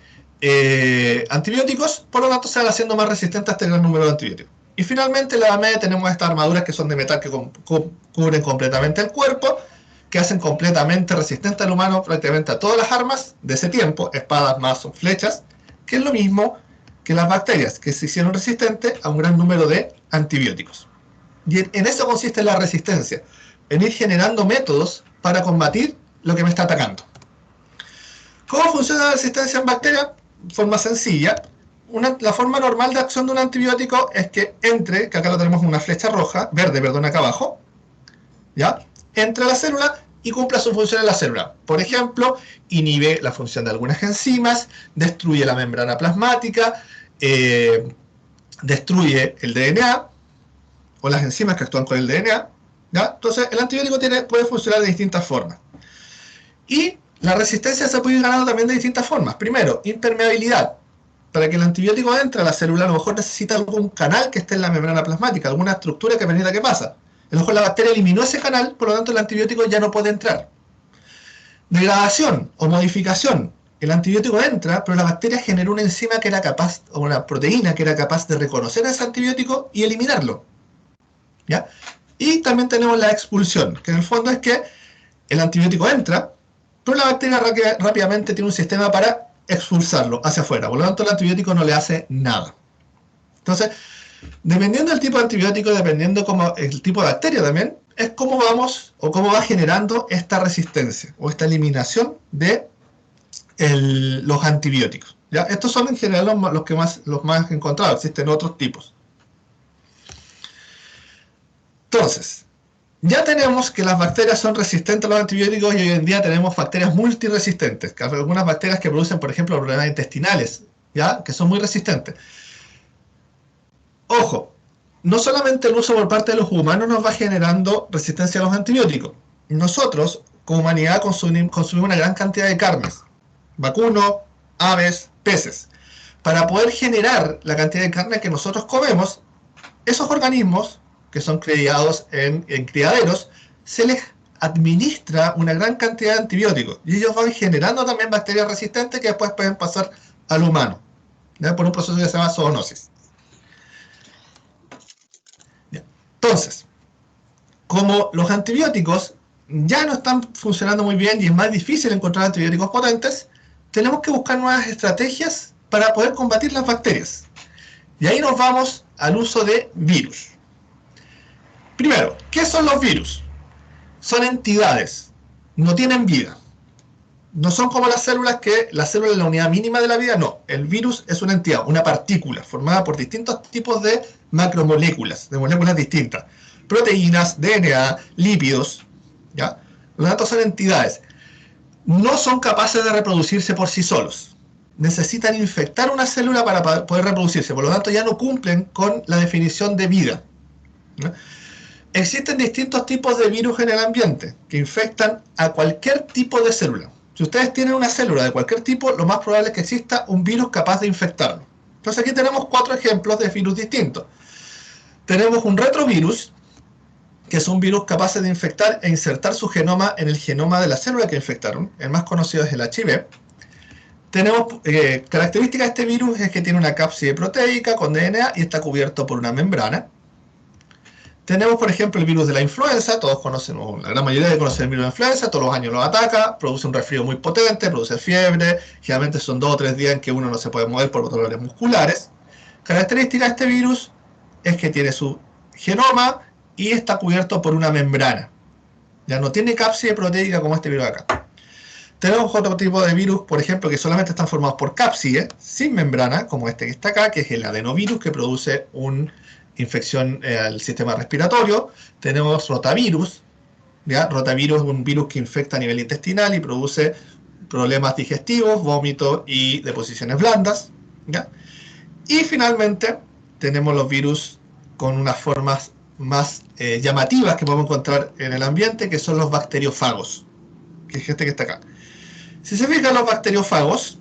antibióticos, por lo tanto se van haciendo más resistentes a este gran número de antibióticos. Y finalmente en la Edad Media tenemos estas armaduras que son de metal que cubren completamente el cuerpo, que hacen completamente resistente al humano prácticamente a todas las armas de ese tiempo, espadas, mazos, flechas, que es lo mismo que las bacterias, que se hicieron resistentes a un gran número de antibióticos. Y en eso consiste la resistencia, en ir generando métodos para combatir lo que me está atacando. ¿Cómo funciona la resistencia en bacterias? De forma sencilla, la forma normal de acción de un antibiótico es que entre, que acá lo tenemos una flecha roja, verde, perdón, acá abajo, ¿ya? Entre a la célula y cumpla su función en la célula. Por ejemplo, inhibe la función de algunas enzimas, destruye la membrana plasmática, destruye el DNA, o las enzimas que actúan con el DNA, ¿ya? Entonces, el antibiótico puede funcionar de distintas formas. Y la resistencia se puede ir ganando también de distintas formas. Primero, impermeabilidad. Para que el antibiótico entre a la célula, a lo mejor necesita algún canal que esté en la membrana plasmática, alguna estructura que permita que pase. A lo mejor la bacteria eliminó ese canal, por lo tanto el antibiótico ya no puede entrar. Degradación o modificación. El antibiótico entra, pero la bacteria generó una enzima que era capaz, o una proteína que era capaz de reconocer ese antibiótico y eliminarlo, ¿ya? Y también tenemos la expulsión, que en el fondo es que el antibiótico entra, pero la bacteria rápidamente tiene un sistema para expulsarlo hacia afuera. Por lo tanto, el antibiótico no le hace nada. Entonces, dependiendo del tipo de antibiótico, dependiendo el tipo de bacteria también, es cómo vamos o cómo va generando esta resistencia o esta eliminación de los antibióticos, ¿ya? Estos son en general los más encontrados, existen otros tipos. Entonces, ya tenemos que las bacterias son resistentes a los antibióticos y hoy en día tenemos bacterias multiresistentes, algunas bacterias que producen, por ejemplo, problemas intestinales, ¿ya? Que son muy resistentes. Ojo, no solamente el uso por parte de los humanos nos va generando resistencia a los antibióticos. Nosotros, como humanidad, consumimos una gran cantidad de carnes, vacuno, aves, peces. Para poder generar la cantidad de carne que nosotros comemos, esos organismos que son criados en criaderos, se les administra una gran cantidad de antibióticos y ellos van generando también bacterias resistentes que después pueden pasar al humano, ¿ya? Por un proceso que se llama zoonosis. ¿Ya? Entonces, como los antibióticos ya no están funcionando muy bien y es más difícil encontrar antibióticos potentes, tenemos que buscar nuevas estrategias para poder combatir las bacterias. Y ahí nos vamos al uso de virus. Primero, ¿qué son los virus? Son entidades, no tienen vida. No son como las células, que la célula es la unidad mínima de la vida, no. El virus es una entidad, una partícula, formada por distintos tipos de macromoléculas, de moléculas distintas. Proteínas, DNA, lípidos, ¿ya? Por lo tanto, son entidades. No son capaces de reproducirse por sí solos. Necesitan infectar una célula para poder reproducirse. Por lo tanto, ya no cumplen con la definición de vida, ¿no? Existen distintos tipos de virus en el ambiente que infectan a cualquier tipo de célula. Si ustedes tienen una célula de cualquier tipo, lo más probable es que exista un virus capaz de infectarlo. Entonces aquí tenemos 4 ejemplos de virus distintos. Tenemos un retrovirus, que es un virus capaz de infectar e insertar su genoma en el genoma de la célula que infectaron. El más conocido es el HIV. Tenemos características de este virus es que tiene una cápside proteica con DNA y está cubierto por una membrana. Tenemos, por ejemplo, el virus de la influenza. Todos conocen, o la gran mayoría conoce el virus de la influenza. Todos los años lo ataca, produce un resfrío muy potente, produce fiebre. Generalmente son 2 o 3 días en que uno no se puede mover por dolores musculares. Característica de este virus es que tiene su genoma y está cubierto por una membrana. Ya no tiene cápside proteica como este virus de acá. Tenemos otro tipo de virus, por ejemplo, que solamente están formados por cápside, sin membrana, como este que está acá, que es el adenovirus, que produce una infección al sistema respiratorio. Tenemos rotavirus, ¿ya? Rotavirus es un virus que infecta a nivel intestinal y produce problemas digestivos, vómito y deposiciones blandas, ¿ya? Y finalmente tenemos los virus con unas formas más llamativas que podemos encontrar en el ambiente, que son los bacteriófagos, que es este que está acá. Si se fijan, los bacteriófagos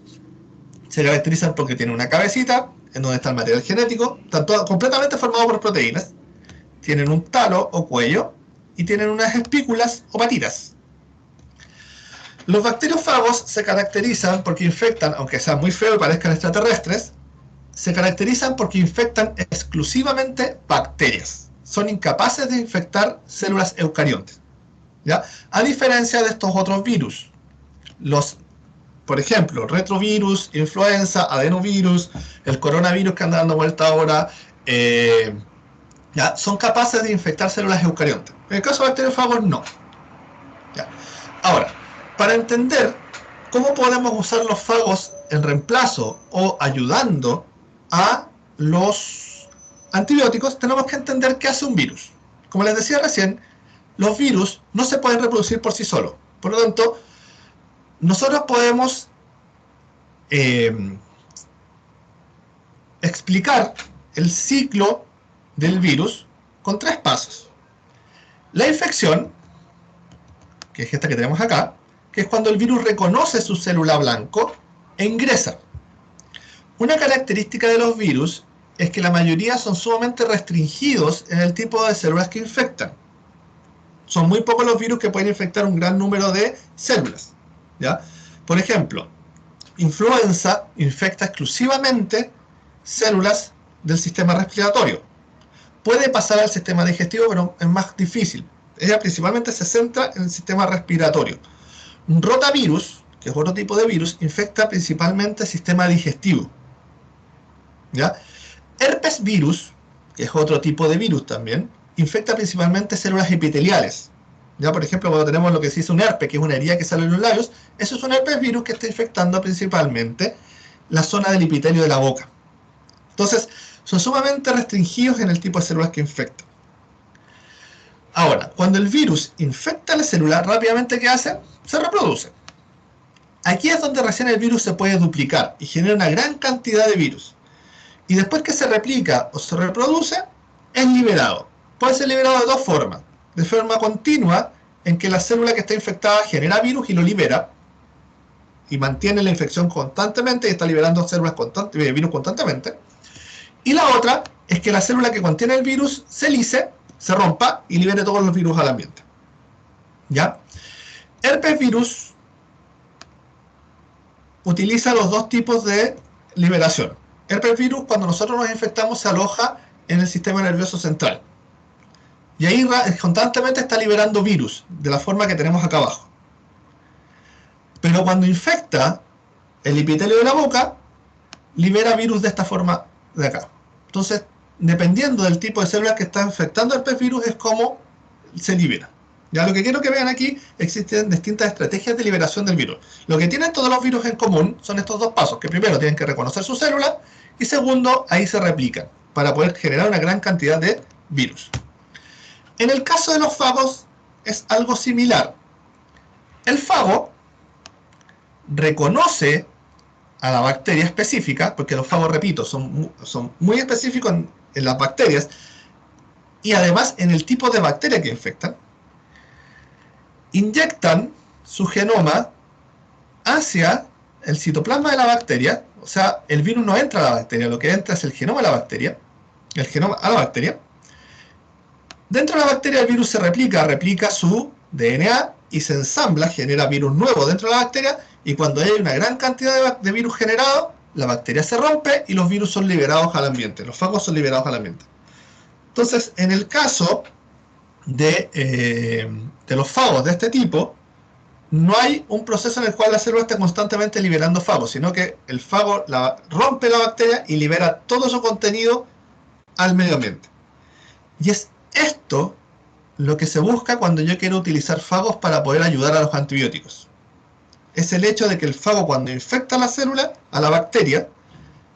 se caracterizan porque tienen una cabecita en donde está el material genético, están todos completamente formados por proteínas, tienen un talo o cuello y tienen unas espículas o patitas. Los bacteriófagos se caracterizan porque infectan, aunque sea muy feo y parezcan extraterrestres, se caracterizan porque infectan exclusivamente bacterias. Son incapaces de infectar células eucariontes, ¿ya? A diferencia de estos otros virus. Por ejemplo, retrovirus, influenza, adenovirus, el coronavirus que anda dando vuelta ahora, ¿ya? Son capaces de infectar células eucariontes. En el caso de bacteriófagos, no. ¿Ya? Ahora, para entender cómo podemos usar los fagos en reemplazo o ayudando a los antibióticos, tenemos que entender qué hace un virus. Como les decía recién, los virus no se pueden reproducir por sí solos. Por lo tanto, nosotros podemos explicar el ciclo del virus con 3 pasos. La infección, que es esta que tenemos acá, que es cuando el virus reconoce su célula blanco e ingresa. Una característica de los virus es que la mayoría son sumamente restringidos en el tipo de células que infectan. Son muy pocos los virus que pueden infectar un gran número de células, ¿ya? Por ejemplo, influenza infecta exclusivamente células del sistema respiratorio. Puede pasar al sistema digestivo, pero es más difícil. Ella principalmente se centra en el sistema respiratorio. Un rotavirus, que es otro tipo de virus, infecta principalmente el sistema digestivo, ¿ya? Herpes virus, que es otro tipo de virus también, infecta principalmente células epiteliales. Ya, por ejemplo, cuando tenemos lo que se dice un herpes, que es una herida que sale en los labios, eso es un herpes virus que está infectando principalmente la zona del epitelio de la boca. Entonces, son sumamente restringidos en el tipo de células que infectan. Ahora, cuando el virus infecta la célula, rápidamente, ¿qué hace? Se reproduce. Aquí es donde recién el virus se puede duplicar y genera una gran cantidad de virus. Y después que se replica o se reproduce, es liberado. Puede ser liberado de 2 formas. De forma continua, en que la célula que está infectada genera virus y lo libera, y mantiene la infección constantemente y está liberando virus constantemente. Y la otra es que la célula que contiene el virus se lise, se rompa y libere todos los virus al ambiente. ¿Ya? Herpes virus utiliza los 2 tipos de liberación. Herpes virus, cuando nosotros nos infectamos, se aloja en el sistema nervioso central. Y ahí constantemente está liberando virus, de la forma que tenemos acá abajo. Pero cuando infecta el epitelio de la boca, libera virus de esta forma de acá. Entonces, dependiendo del tipo de células que está infectando el herpes virus, es como se libera. Ya, lo que quiero que vean aquí, existen distintas estrategias de liberación del virus. Lo que tienen todos los virus en común son estos 2 pasos, que primero tienen que reconocer su célula, y segundo, ahí se replican, para poder generar una gran cantidad de virus. En el caso de los fagos, es algo similar. El fago reconoce a la bacteria específica, porque los fagos, repito, son muy específicos en las bacterias, y además en el tipo de bacteria que infectan, inyectan su genoma hacia el citoplasma de la bacteria. O sea, el virus no entra a la bacteria, lo que entra es el genoma de la bacteria, el genoma a la bacteria. Dentro de la bacteria el virus se replica su DNA y se ensambla, genera virus nuevo dentro de la bacteria, y cuando hay una gran cantidad de virus generado, la bacteria se rompe y los virus son liberados al ambiente, los fagos son liberados al ambiente. Entonces, en el caso de los fagos de este tipo, no hay un proceso en el cual la célula esté constantemente liberando fagos, sino que el fago rompe la bacteria y libera todo su contenido al medio ambiente. Y es esto lo que se busca cuando yo quiero utilizar fagos para poder ayudar a los antibióticos. Es el hecho de que el fago, cuando infecta la célula, a la bacteria,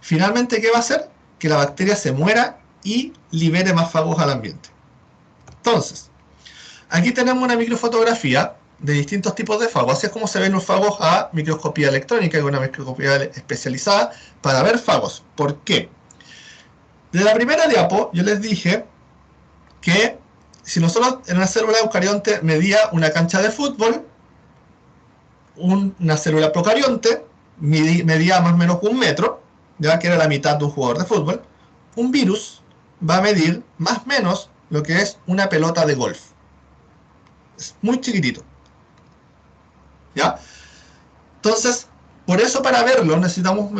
finalmente, ¿qué va a hacer? Que la bacteria se muera y libere más fagos al ambiente. Entonces, aquí tenemos una microfotografía de distintos tipos de fagos. Así es como se ven los fagos a microscopía electrónica, que es una microscopía especializada para ver fagos. ¿Por qué? De la primera diapo, yo les dije que si nosotros en una célula eucarionte medía una cancha de fútbol, una célula procarionte medía más o menos 1 metro, ya que era la mitad de un jugador de fútbol, un virus va a medir más o menos lo que es una pelota de golf. Es muy chiquitito. ¿Ya? Entonces, por eso para verlo necesitamos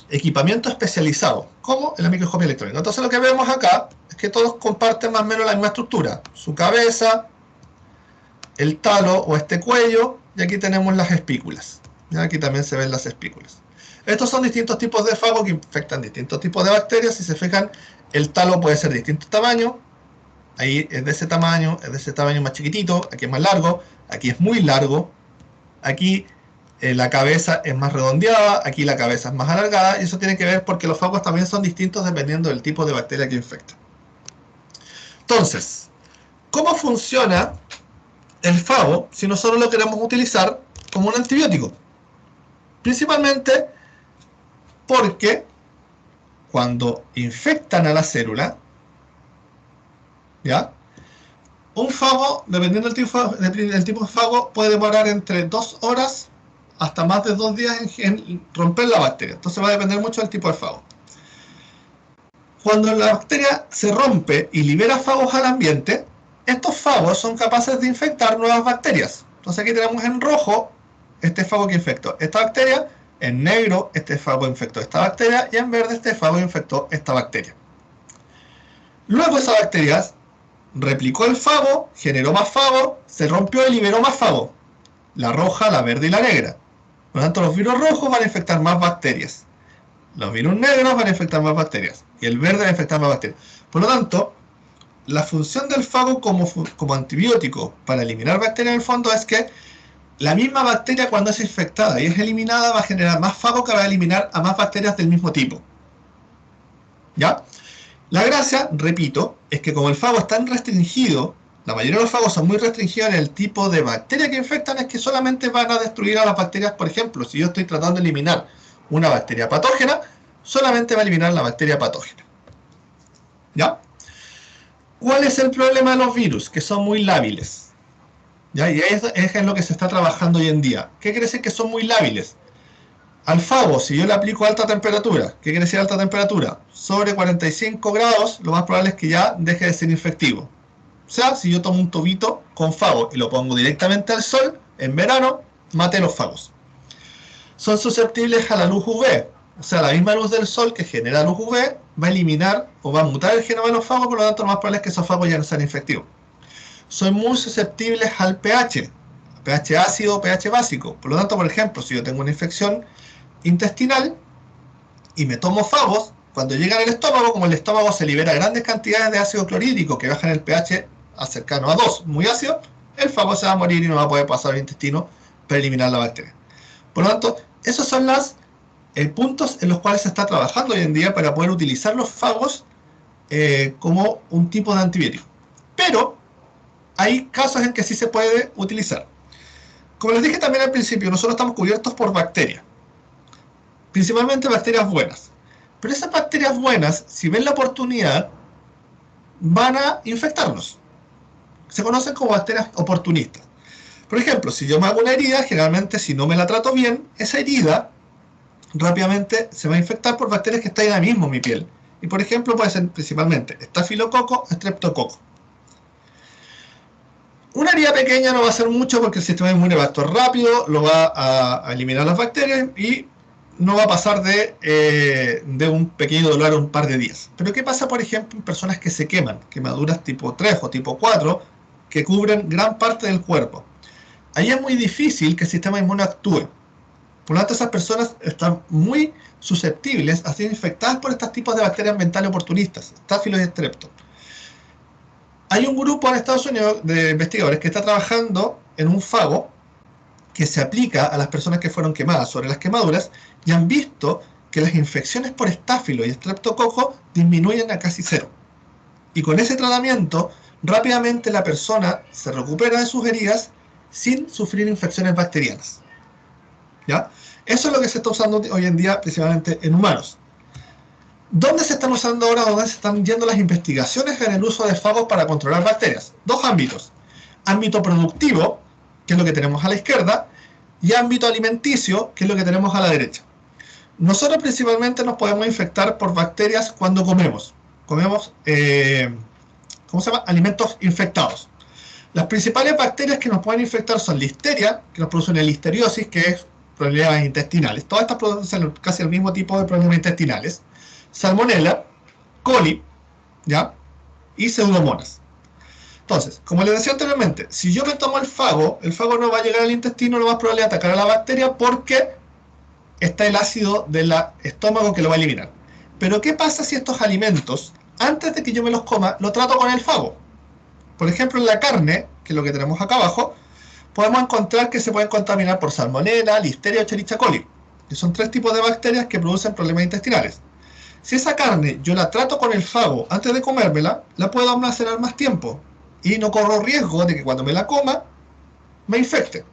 equipamiento especializado, como en la microscopía electrónica. Entonces lo que vemos acá es que todos comparten más o menos la misma estructura. Su cabeza, el talo o este cuello, y aquí tenemos las espículas. ¿Ya? Aquí también se ven las espículas. Estos son distintos tipos de fagos que infectan distintos tipos de bacterias. Si se fijan, el talo puede ser de distintos tamaños. Ahí es de ese tamaño más chiquitito, aquí es más largo, aquí es muy largo, aquí la cabeza es más redondeada, aquí la cabeza es más alargada, y eso tiene que ver porque los fagos también son distintos dependiendo del tipo de bacteria que infecta. Entonces, ¿cómo funciona el fago si nosotros lo queremos utilizar como un antibiótico? Principalmente porque cuando infectan a la célula, ¿ya? Un fago, dependiendo del tipo de fago, puede demorar entre 2 horas hasta más de 2 días en romper la bacteria. Entonces va a depender mucho del tipo de fago. Cuando la bacteria se rompe y libera fagos al ambiente, estos fagos son capaces de infectar nuevas bacterias. Entonces aquí tenemos en rojo este fago que infectó esta bacteria, en negro este fago infectó esta bacteria y en verde este fago infectó esta bacteria. Luego esa bacteria replicó el fago, generó más fago, se rompió y liberó más fago. La roja, la verde y la negra. Por lo tanto, los virus rojos van a infectar más bacterias. Los virus negros van a infectar más bacterias. Y el verde va a infectar más bacterias. Por lo tanto, la función del fago como antibiótico para eliminar bacterias en el fondo es que la misma bacteria cuando es infectada y es eliminada va a generar más fago que va a eliminar a más bacterias del mismo tipo. ¿Ya? La gracia, repito, es que como el fago es tan restringido, la mayoría de los fagos son muy restringidos en el tipo de bacteria que infectan, es que solamente van a destruir a las bacterias. Por ejemplo, si yo estoy tratando de eliminar una bacteria patógena, solamente va a eliminar la bacteria patógena. ¿Ya? ¿Cuál es el problema de los virus? Que son muy lábiles. ¿Ya? Y eso es en lo que se está trabajando hoy en día. ¿Qué quiere decir que son muy lábiles? Al fago, si yo le aplico alta temperatura, ¿qué quiere decir alta temperatura? Sobre 45 grados, lo más probable es que ya deje de ser infectivo. O sea, si yo tomo un tubito con fago y lo pongo directamente al sol, en verano, mate los fagos. Son susceptibles a la luz UV. O sea, la misma luz del sol que genera luz UV va a eliminar o va a mutar el genoma de los fagos, por lo tanto, lo más probable es que esos fagos ya no sean infectivos. Son muy susceptibles al pH. pH ácido o pH básico. Por lo tanto, por ejemplo, si yo tengo una infección intestinal y me tomo fagos, cuando llegan al estómago, como el estómago se libera grandes cantidades de ácido clorhídrico que bajan el pH a cercano a 2, muy ácido, el fago se va a morir y no va a poder pasar al intestino para eliminar la bacteria. Por lo tanto, esos son los puntos en los cuales se está trabajando hoy en día para poder utilizar los fagos como un tipo de antibiótico. Pero hay casos en que sí se puede utilizar. Como les dije también al principio, nosotros estamos cubiertos por bacterias. Principalmente bacterias buenas. Pero esas bacterias buenas, si ven la oportunidad, van a infectarnos. Se conocen como bacterias oportunistas. Por ejemplo, si yo me hago una herida, generalmente si no me la trato bien, esa herida rápidamente se va a infectar por bacterias que están ahí mismo en mi piel. Y por ejemplo puede ser principalmente estafilococo, streptococo. Una herida pequeña no va a hacer mucho porque el sistema inmune va a actuar rápido, lo va a eliminar las bacterias y no va a pasar de un pequeño dolor a un par de días. Pero ¿qué pasa, por ejemplo, en personas que se queman? Quemaduras tipo 3 o tipo 4 que cubren gran parte del cuerpo. Ahí es muy difícil que el sistema inmune actúe. Por lo tanto, esas personas están muy susceptibles a ser infectadas por estos tipos de bacterias ambientales oportunistas, Staphylos y Streptococcus. Hay un grupo en Estados Unidos de investigadores que está trabajando en un fago que se aplica a las personas que fueron quemadas sobre las quemaduras y han visto que las infecciones por Staphylos y Streptococcus disminuyen a casi cero. Y con ese tratamiento, rápidamente la persona se recupera de sus heridas sin sufrir infecciones bacterianas. ¿Ya? Eso es lo que se está usando hoy en día principalmente en humanos. ¿Dónde se están usando ahora? ¿Dónde se están yendo las investigaciones en el uso de fagos para controlar bacterias? Dos ámbitos. Ámbito productivo, que es lo que tenemos a la izquierda, y ámbito alimenticio, que es lo que tenemos a la derecha. Nosotros principalmente nos podemos infectar por bacterias cuando comemos. Comemos, ¿cómo se llama? Alimentos infectados. Las principales bacterias que nos pueden infectar son Listeria, que nos produce una listeriosis, que es problemas intestinales. Todas estas producen casi el mismo tipo de problemas intestinales. Salmonella, coli, ¿ya? Y Pseudomonas. Entonces, como les decía anteriormente, si yo me tomo el fago no va a llegar al intestino, lo más probable es atacar a la bacteria porque está el ácido del estómago que lo va a eliminar. Pero ¿qué pasa si estos alimentos, antes de que yo me los coma, lo trato con el fago? Por ejemplo, en la carne, que es lo que tenemos acá abajo, podemos encontrar que se pueden contaminar por salmonella, listeria o Escherichia coli, que son 3 tipos de bacterias que producen problemas intestinales. Si esa carne yo la trato con el fago antes de comérmela, la puedo almacenar más tiempo y no corro riesgo de que cuando me la coma me infecte.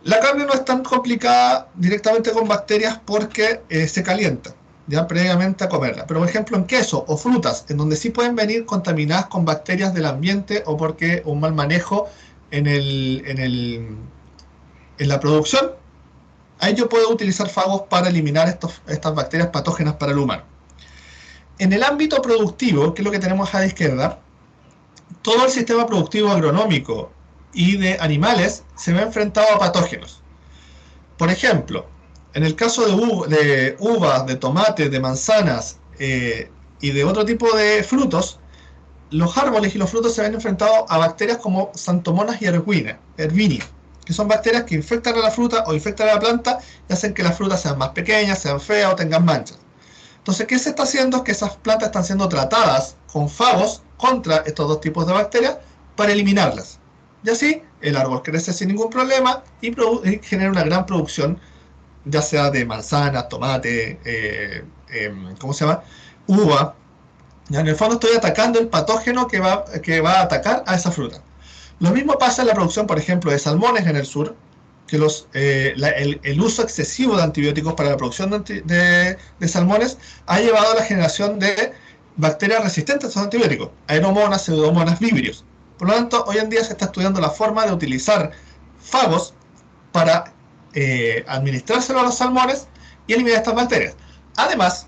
La carne no es tan complicada directamente con bacterias porque se calienta ya previamente a comerla. Pero por ejemplo en queso o frutas, en donde sí pueden venir contaminadas con bacterias del ambiente o porque un mal manejo en la producción, ahí yo puedo utilizar fagos para eliminar estas bacterias patógenas para el humano. En el ámbito productivo, que es lo que tenemos a la izquierda, todo el sistema productivo agronómico y de animales se ve enfrentado a patógenos. Por ejemplo, en el caso de uvas, de tomates, de manzanas y de otro tipo de frutos, los árboles y los frutos se ven enfrentados a bacterias como Xanthomonas y Erwinia, que son bacterias que infectan a la fruta o infectan a la planta y hacen que las frutas sean más pequeñas, sean feas o tengan manchas. Entonces, ¿qué se está haciendo? Es que esas plantas están siendo tratadas con fagos contra estos 2 tipos de bacterias para eliminarlas. Y así, el árbol crece sin ningún problema y genera una gran producción, ya sea de manzanas, tomate, uva. Ya, en el fondo estoy atacando el patógeno que va a atacar a esa fruta. Lo mismo pasa en la producción, por ejemplo, de salmones en el sur, que el uso excesivo de antibióticos para la producción de salmones ha llevado a la generación de bacterias resistentes a esos antibióticos, aeromonas, pseudomonas, vibrios. Por lo tanto, hoy en día se está estudiando la forma de utilizar fagos para administrárselo a los salmones y eliminar estas bacterias. Además,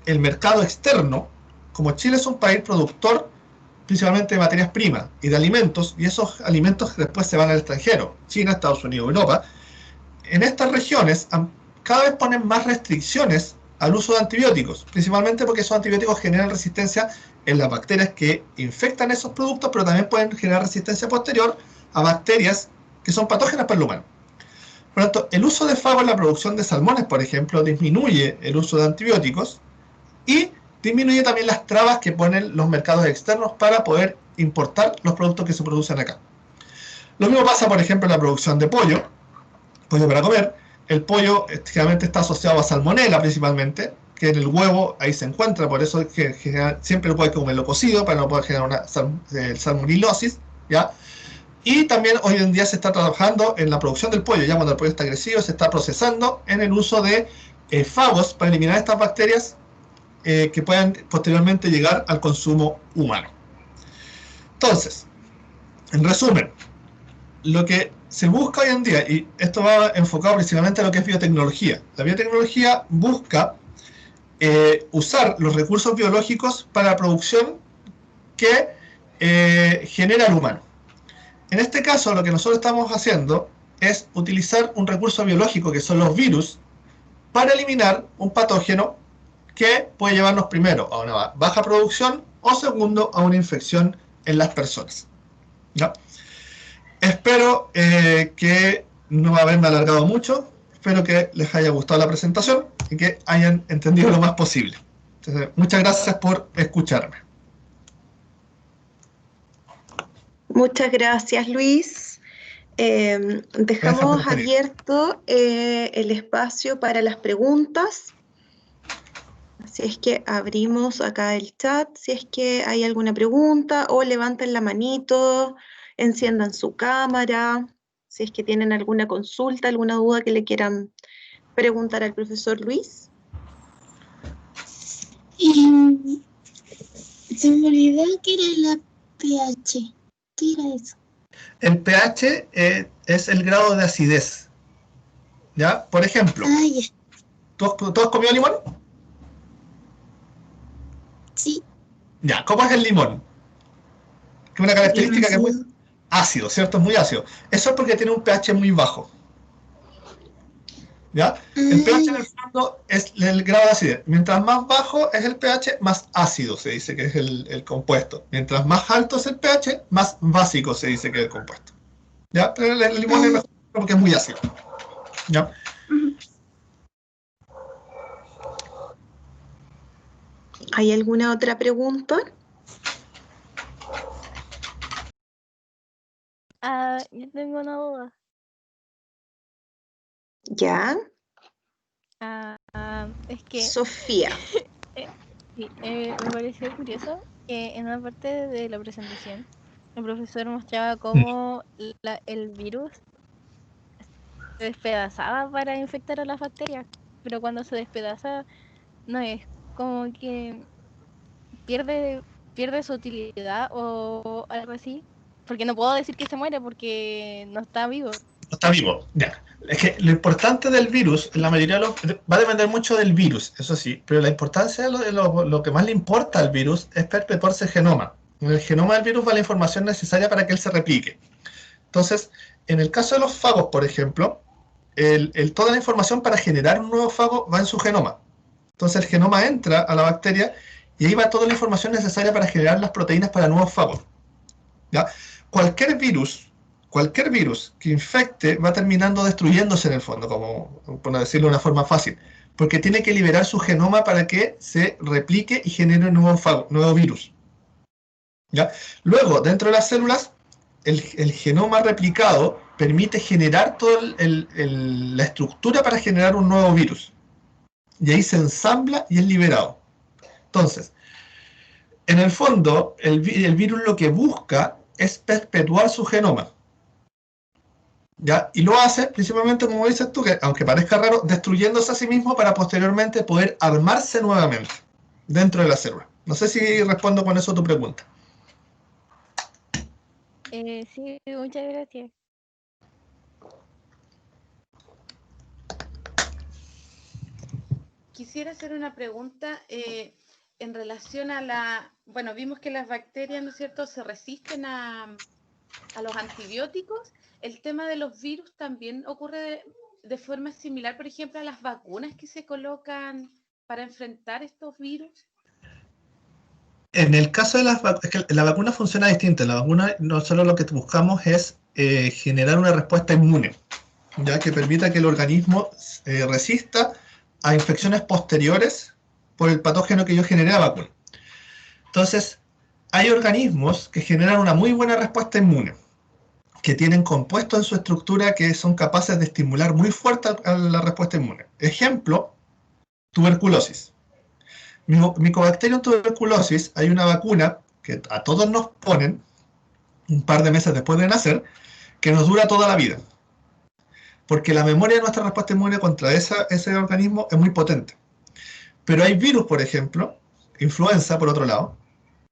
el mercado externo, como Chile es un país productor principalmente de materias primas y de alimentos, y esos alimentos después se van al extranjero, China, Estados Unidos, Europa, en estas regiones cada vez ponen más restricciones al uso de antibióticos, principalmente porque esos antibióticos generan resistencia en las bacterias que infectan esos productos, pero también pueden generar resistencia posterior a bacterias que son patógenas para el humano. Por lo tanto, el uso de fago en la producción de salmones, por ejemplo, disminuye el uso de antibióticos y disminuye también las trabas que ponen los mercados externos para poder importar los productos que se producen acá. Lo mismo pasa, por ejemplo, en la producción de pollo para comer. El pollo generalmente está asociado a salmonela principalmente, que en el huevo ahí se encuentra, por eso es que siempre hay que comerlo cocido para no poder generar una salmonilosis, ¿ya? Y también hoy en día se está trabajando en la producción del pollo, ya cuando el pollo está crecido, se está procesando en el uso de fagos para eliminar estas bacterias que puedan posteriormente llegar al consumo humano. Entonces, en resumen, lo que se busca hoy en día, y esto va enfocado principalmente a lo que es biotecnología. La biotecnología busca usar los recursos biológicos para la producción que genera el humano. En este caso, lo que nosotros estamos haciendo es utilizar un recurso biológico, que son los virus, para eliminar un patógeno que puede llevarnos primero a una baja producción o segundo a una infección en las personas. ¿Ya? Espero que no haberme alargado mucho, espero que les haya gustado la presentación y que hayan entendido lo más posible. Entonces, muchas gracias por escucharme. Muchas gracias, Luis. Dejamos abierto el espacio para las preguntas. Así es que abrimos acá el chat, si es que hay alguna pregunta, o levanten la manito, enciendan su cámara, si es que tienen alguna consulta, alguna duda que le quieran preguntar al profesor Luis. Se me olvidó que era la pH. ¿Qué era eso? El pH es el grado de acidez. ¿Ya? Por ejemplo, ¿tú has comido limón? Sí. Ya, ¿cómo es el limón? Que una característica que es muy ácido, ¿cierto? Es muy ácido. Eso es porque tiene un pH muy bajo. ¿Ya? El pH en el fondo es el grado de acidez. Mientras más bajo es el pH, más ácido se dice que es el compuesto. Mientras más alto es el pH, más básico se dice que es el compuesto. ¿Ya? Pero el limón es mejor porque es muy ácido. ¿Ya? ¿Hay alguna otra pregunta? Yo tengo una duda. ¿Ya? Es que Sofía. sí, me pareció curioso que en una parte de la presentación el profesor mostraba cómo el virus se despedazaba para infectar a las bacterias, pero cuando se despedaza no es como que pierde, pierde su utilidad o algo así, porque no puedo decir que se muere porque no está vivo. No está vivo. Ya. Es que lo importante del virus, en la mayoría de los, va a depender mucho del virus, eso sí, pero la importancia, lo que más le importa al virus es perpetuarse el genoma. En el genoma del virus va la información necesaria para que él se replique. Entonces, en el caso de los fagos, por ejemplo, toda la información para generar un nuevo fago va en su genoma. Entonces el genoma entra a la bacteria y ahí va toda la información necesaria para generar las proteínas para nuevos fagos. ¿Ya? Cualquier virus que infecte va terminando destruyéndose en el fondo, como por decirlo de una forma fácil, porque tiene que liberar su genoma para que se replique y genere un nuevo virus. ¿Ya? Luego, dentro de las células, el genoma replicado permite generar toda la estructura para generar un nuevo virus. Y ahí se ensambla y es liberado. Entonces, en el fondo, el virus lo que busca es perpetuar su genoma. ¿Ya? Y lo hace principalmente, como dices tú, que aunque parezca raro, destruyéndose a sí mismo para posteriormente poder armarse nuevamente dentro de la célula. No sé si respondo con eso a tu pregunta. Sí, muchas gracias. Quisiera hacer una pregunta en relación a bueno, vimos que las bacterias, ¿no es cierto?, se resisten a los antibióticos. El tema de los virus también ocurre de forma similar, por ejemplo, a las vacunas que se colocan para enfrentar estos virus. En el caso de las vacunas, es que la vacuna funciona distinto. La vacuna no solo lo que buscamos es generar una respuesta inmune, ya que permita que el organismo resista a infecciones posteriores por el patógeno que yo generé a la vacuna. Entonces, hay organismos que generan una muy buena respuesta inmune, que tienen compuestos en su estructura que son capaces de estimular muy fuerte a la respuesta inmune. Ejemplo, tuberculosis. Mycobacterium tuberculosis, hay una vacuna que a todos nos ponen un par de meses después de nacer, que nos dura toda la vida. Porque la memoria de nuestra respuesta inmune contra ese organismo es muy potente. Pero hay virus, por ejemplo, influenza, por otro lado,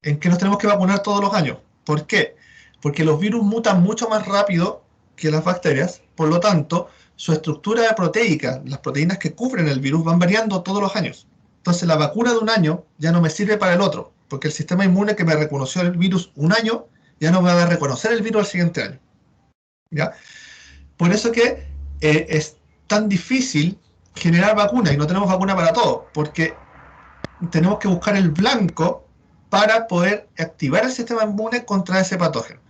en que nos tenemos que vacunar todos los años. ¿Por qué? Porque los virus mutan mucho más rápido que las bacterias, por lo tanto, su estructura proteica, las proteínas que cubren el virus, van variando todos los años. Entonces, la vacuna de un año ya no me sirve para el otro, porque el sistema inmune que me reconoció el virus un año, ya no me va a reconocer el virus al siguiente año. ¿Ya? Por eso que es tan difícil generar vacuna, y no tenemos vacuna para todo, porque tenemos que buscar el blanco para poder activar el sistema inmune contra ese patógeno.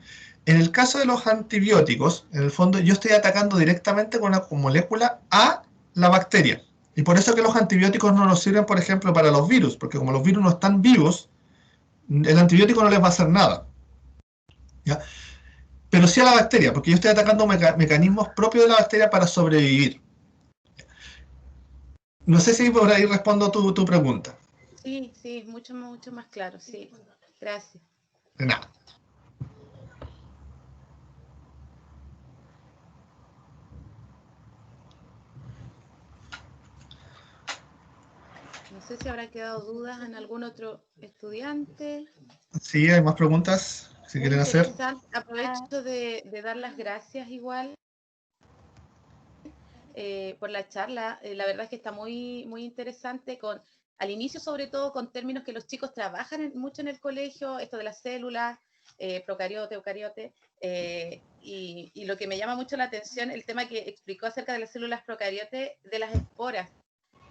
En el caso de los antibióticos, en el fondo yo estoy atacando directamente con una molécula a la bacteria. Y por eso que los antibióticos no nos sirven, por ejemplo, para los virus, porque como los virus no están vivos, el antibiótico no les va a hacer nada. ¿Ya? Pero sí a la bacteria, porque yo estoy atacando mecanismos propios de la bacteria para sobrevivir. No sé si por ahí respondo tu pregunta. Sí, sí, mucho más claro, sí. Gracias. De nada. No sé si habrá quedado dudas en algún otro estudiante. Sí, hay más preguntas, si quieren hacer. Aprovecho de dar las gracias igual por la charla. La verdad es que está muy interesante, al inicio sobre todo con términos que los chicos trabajan mucho en el colegio, esto de las células, procariote, eucariote, y lo que me llama mucho la atención, el tema que explicó acerca de las células procariote, de las esporas.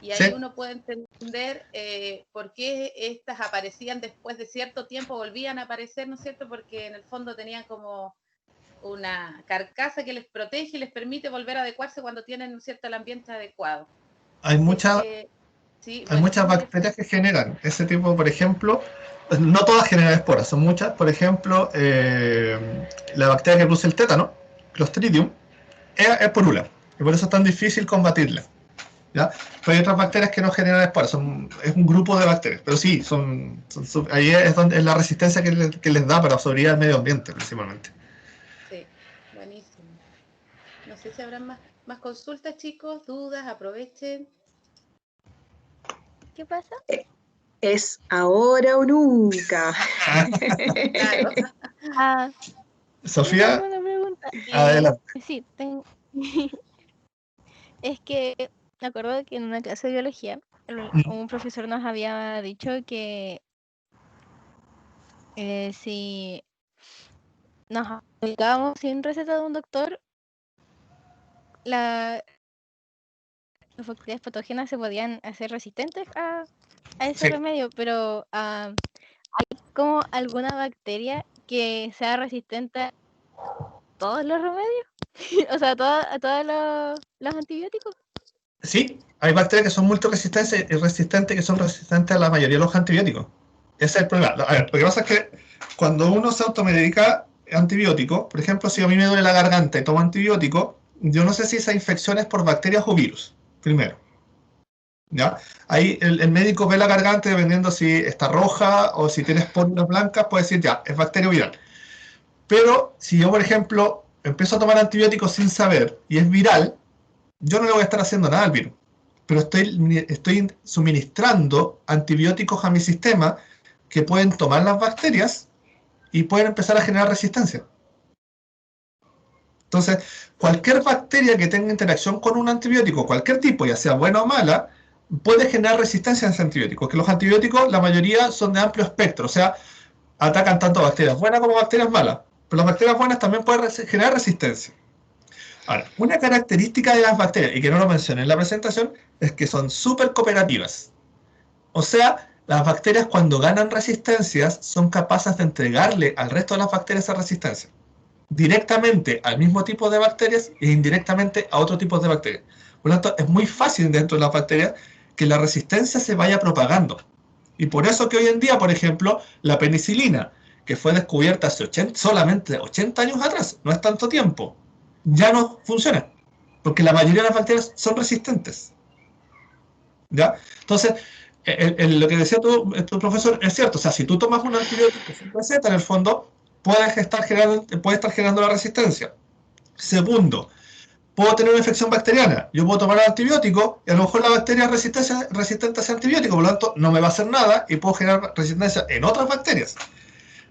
Y ahí uno puede entender por qué estas aparecían después de cierto tiempo, volvían a aparecer, ¿no es cierto? Porque en el fondo tenían como una carcasa que les protege y les permite volver a adecuarse cuando tienen, ¿no es cierto?, el ambiente adecuado. Hay muchas bacterias que generan ese tipo, por ejemplo, no todas generan esporas, son muchas. Por ejemplo, la bacteria que produce el tétano Clostridium, es porula, y por eso es tan difícil combatirla. ¿Ya? Pero hay otras bacterias que no generan esporas, es un grupo de bacterias, pero sí, ahí es donde es la resistencia que les da para sobrevivir al medio ambiente, principalmente. Sí, buenísimo. No sé si habrán más consultas, chicos, dudas, aprovechen. ¿Qué pasa? Es ahora o nunca. Claro. Ah, Sofía, tengo una pregunta. adelante. Sí, es que me acuerdo que en una clase de biología un profesor nos había dicho que si nos aplicábamos sin receta de un doctor, las bacterias patógenas se podían hacer resistentes a ese Sí. remedio, pero ¿hay como alguna bacteria que sea resistente a todos los remedios? O sea, a todos los antibióticos. Sí, hay bacterias que son multiresistentes y resistentes que son resistentes a la mayoría de los antibióticos. Ese es el problema. A ver, lo que pasa es que cuando uno se automedica antibióticos, por ejemplo, si a mí me duele la garganta y tomo antibiótico, yo no sé si esa infección es por bacterias o virus, primero. ¿Ya? Ahí el médico ve la garganta y dependiendo si está roja o si tiene espórulas blancas, puede decir ya, es bacteria o viral. Pero si yo, por ejemplo, empiezo a tomar antibióticos sin saber y es viral, yo no le voy a estar haciendo nada al virus, pero estoy suministrando antibióticos a mi sistema que pueden tomar las bacterias y pueden empezar a generar resistencia. Entonces, cualquier bacteria que tenga interacción con un antibiótico, cualquier tipo, ya sea buena o mala, puede generar resistencia a ese antibiótico. Que los antibióticos, la mayoría son de amplio espectro, o sea, atacan tanto bacterias buenas como bacterias malas, pero las bacterias buenas también pueden generar resistencia. Ahora, una característica de las bacterias, y que no lo mencioné en la presentación, es que son súper cooperativas. O sea, las bacterias cuando ganan resistencias son capaces de entregarle al resto de las bacterias esa resistencia. Directamente al mismo tipo de bacterias e indirectamente a otro tipo de bacterias. Por lo tanto, es muy fácil dentro de las bacterias que la resistencia se vaya propagando. Y por eso que hoy en día, por ejemplo, la penicilina, que fue descubierta hace solamente 80 años atrás, no es tanto tiempo, ya no funciona, porque la mayoría de las bacterias son resistentes. ¿Ya? Entonces, lo que decía tu profesor es cierto, o sea, si tú tomas un antibiótico sin receta, en el fondo, puedes estar generando la resistencia. Segundo, puedo tener una infección bacteriana, yo puedo tomar el antibiótico y a lo mejor la bacteria es resistente a ese antibiótico, por lo tanto, no me va a hacer nada y puedo generar resistencia en otras bacterias.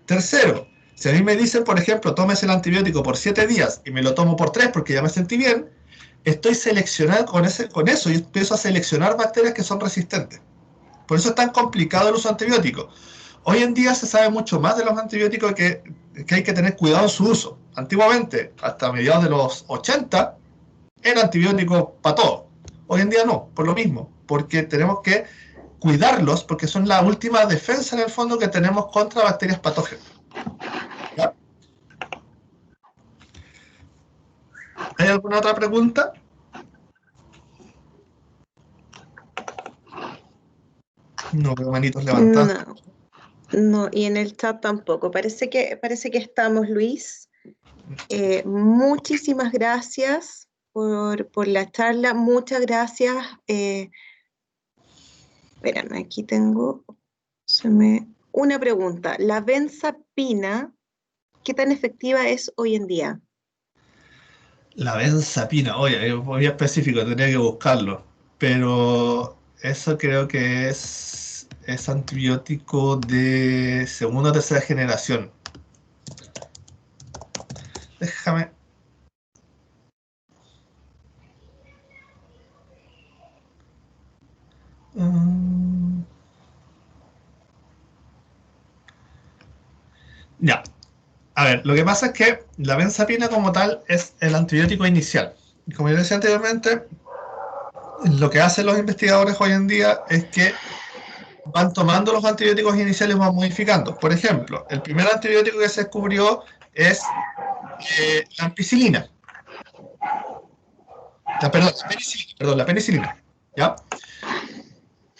Tercero, si a mí me dicen, por ejemplo, tomes el antibiótico por 7 días y me lo tomo por 3 porque ya me sentí bien, estoy seleccionando con eso y empiezo a seleccionar bacterias que son resistentes. Por eso es tan complicado el uso de antibióticos. Hoy en día se sabe mucho más de los antibióticos que hay que tener cuidado en su uso. Antiguamente, hasta mediados de los 80, era antibiótico para todo. Hoy en día no, por lo mismo, porque tenemos que cuidarlos porque son la última defensa en el fondo que tenemos contra bacterias patógenas. ¿Ya? ¿Hay alguna otra pregunta? No veo manitos levantadas. No, y en el chat tampoco. Parece que estamos, Luis. Muchísimas gracias por la charla. Muchas gracias. Espérame, aquí tengo una pregunta. ¿La benzapina, qué tan efectiva es hoy en día? La benzapina, oye, es muy específico, tendría que buscarlo. Pero eso creo que es antibiótico de segunda o tercera generación. Déjame. Ya. A ver, lo que pasa es que la benzapina como tal es el antibiótico inicial. Y como yo decía anteriormente, lo que hacen los investigadores hoy en día es que van tomando los antibióticos iniciales y van modificando. Por ejemplo, el primer antibiótico que se descubrió es la ampicilina. La penicilina. ¿Ya?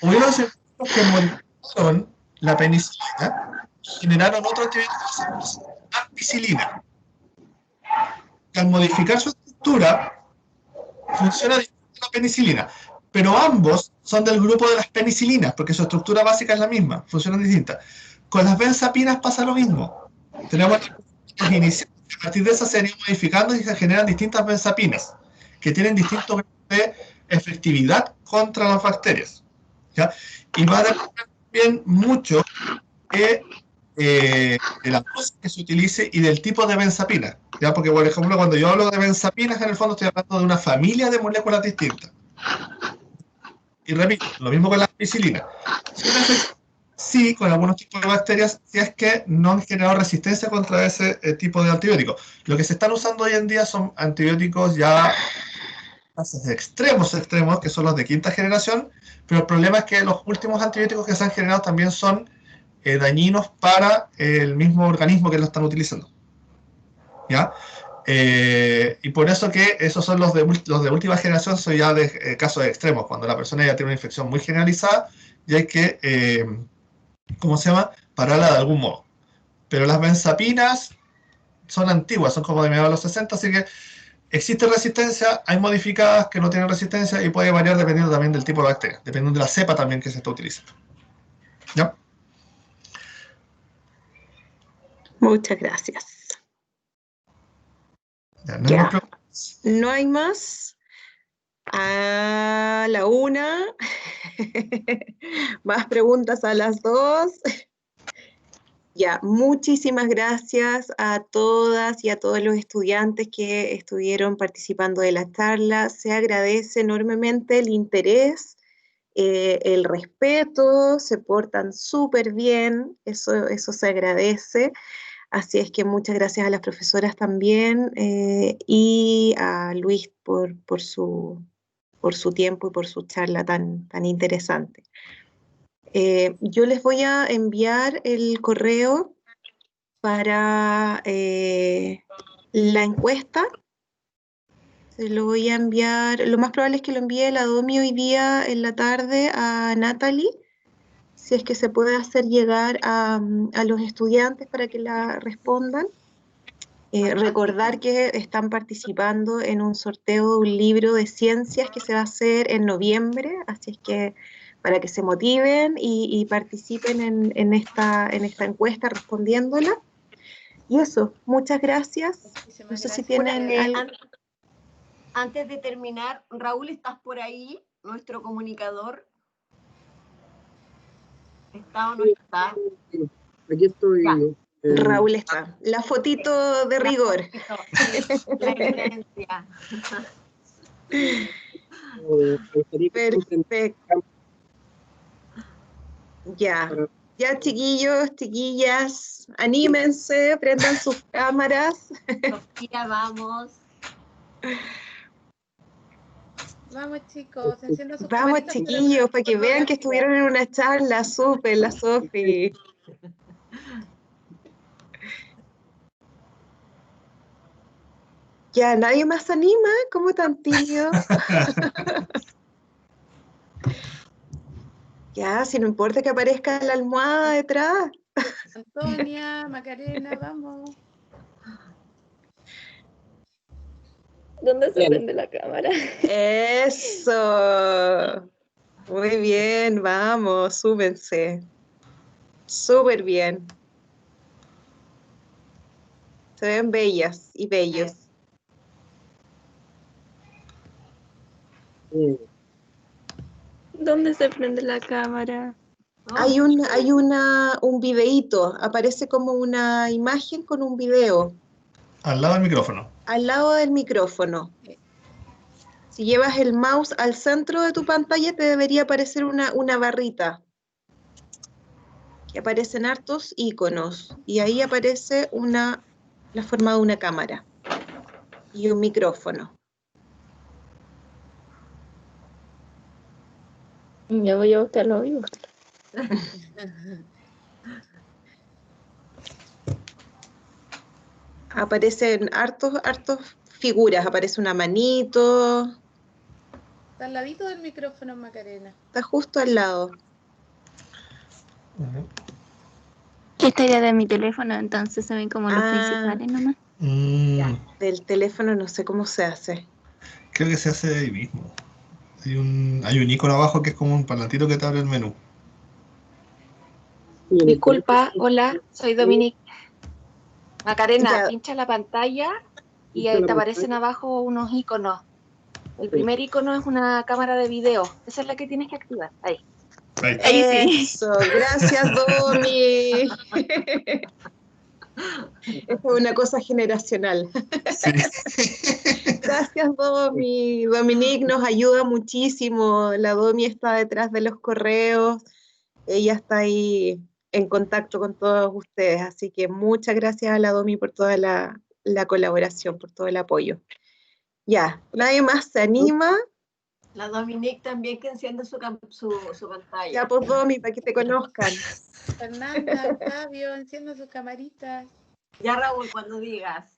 Hubieron científicos que modificaron la penicilina y generaron otro antibiótico que se llama ampicilina. que al modificar su estructura funciona distinto a la penicilina, pero ambos son del grupo de las penicilinas, porque su estructura básica es la misma, funcionan distintas. Con las benzapinas pasa lo mismo. Tenemos las iniciales, a partir de esas se irían modificando y se generan distintas benzapinas, que tienen distintos grados de efectividad contra las bacterias, ¿ya? Y va a depender también mucho de la dosis que se utilice y del tipo de benzapina, ¿ya? Porque, por ejemplo, cuando yo hablo de benzapinas, en el fondo estoy hablando de una familia de moléculas distintas. Y repito, lo mismo con la penicilina. Sí, con algunos tipos de bacterias, si es que no han generado resistencia contra ese tipo de antibióticos. Lo que se están usando hoy en día son antibióticos ya extremos, que son los de quinta generación, pero el problema es que los últimos antibióticos que se han generado también son dañinos para el mismo organismo que lo están utilizando, ¿ya? Y por eso que esos son los de última generación, son ya de casos extremos, cuando la persona ya tiene una infección muy generalizada y hay que, ¿cómo se llama?, pararla de algún modo. Pero las benzapinas son antiguas, son como de mediados de los 60, así que existe resistencia, hay modificadas que no tienen resistencia y puede variar dependiendo también del tipo de bacteria, dependiendo de la cepa también que se está utilizando. ¿Ya? Muchas gracias. Ya, no hay más preguntas. No hay más. A la 1. Más preguntas a las 2. Ya, muchísimas gracias a todas y a todos los estudiantes que estuvieron participando de la charla. Se agradece enormemente el interés, el respeto, se portan súper bien, eso se agradece. Así es que muchas gracias a las profesoras también y a Luis por su tiempo y por su charla tan interesante. Yo les voy a enviar el correo para la encuesta. Se lo voy a enviar, lo más probable es que lo envíe la Domi hoy día en la tarde a Natalie, si es que se puede hacer llegar a los estudiantes para que la respondan. Recordar que están participando en un sorteo de un libro de ciencias que se va a hacer en noviembre, así es que para que se motiven y participen en esta encuesta respondiéndola. Y eso, muchas gracias. No sé si tienen algo. Antes de terminar, Raúl, ¿estás por ahí? Nuestro comunicador. ¿Está o no está? Aquí estoy. Raúl está. La fotito de rigor. La evidencia. Perfecto. Ya, chiquillos, chiquillas, anímense, prendan sus cámaras. Sofía, vamos. Vamos, chicos, enciendan sus Vamos, camaritas chiquillos, para que vean que estuvieron en una charla súper, la Sofi. Ya, ¿nadie más se anima? ¿Cómo tan tímido? Ya, si no importa que aparezca la almohada detrás. Antonia, Macarena, vamos. ¿Dónde se prende la cámara? Eso. Muy bien, vamos, súbense. Súper bien. Se ven bellas y bellos. ¿Dónde se prende la cámara? Hay un videíto, aparece como una imagen con un video. Al lado del micrófono. Al lado del micrófono. Si llevas el mouse al centro de tu pantalla, te debería aparecer una barrita. Que aparecen hartos iconos. Y ahí aparece la forma de una cámara. Y un micrófono. Ya voy a buscarlo vivo. Aparecen hartos figuras. Aparece una manito. Está al ladito del micrófono, Macarena. Está justo al lado. Esta idea de mi teléfono, entonces se ven como los principales nomás. Del teléfono no sé cómo se hace. Creo que se hace de ahí mismo. Hay un icono abajo que es como un parlantito que te abre el menú. Disculpa, hola, soy Dominique. Macarena, Ya. pincha la pantalla y Pincha ahí la te aparecen abajo unos iconos. El primer icono es una cámara de video. Esa es la que tienes que activar. Ahí. Ahí está. Ahí sí. Eso, gracias, Domi. Esto es una cosa generacional. Sí. Gracias, Domi. Dominique nos ayuda muchísimo. La Domi está detrás de los correos. Ella está ahí en contacto con todos ustedes. Así que muchas gracias a la Domi por toda la colaboración, por todo el apoyo. Ya, nadie más se anima. La Dominique también que enciende su pantalla. Ya, pues, Domi, para que te conozcan. Fernanda, Octavio, encienda sus camaritas. Ya, Raúl, cuando digas.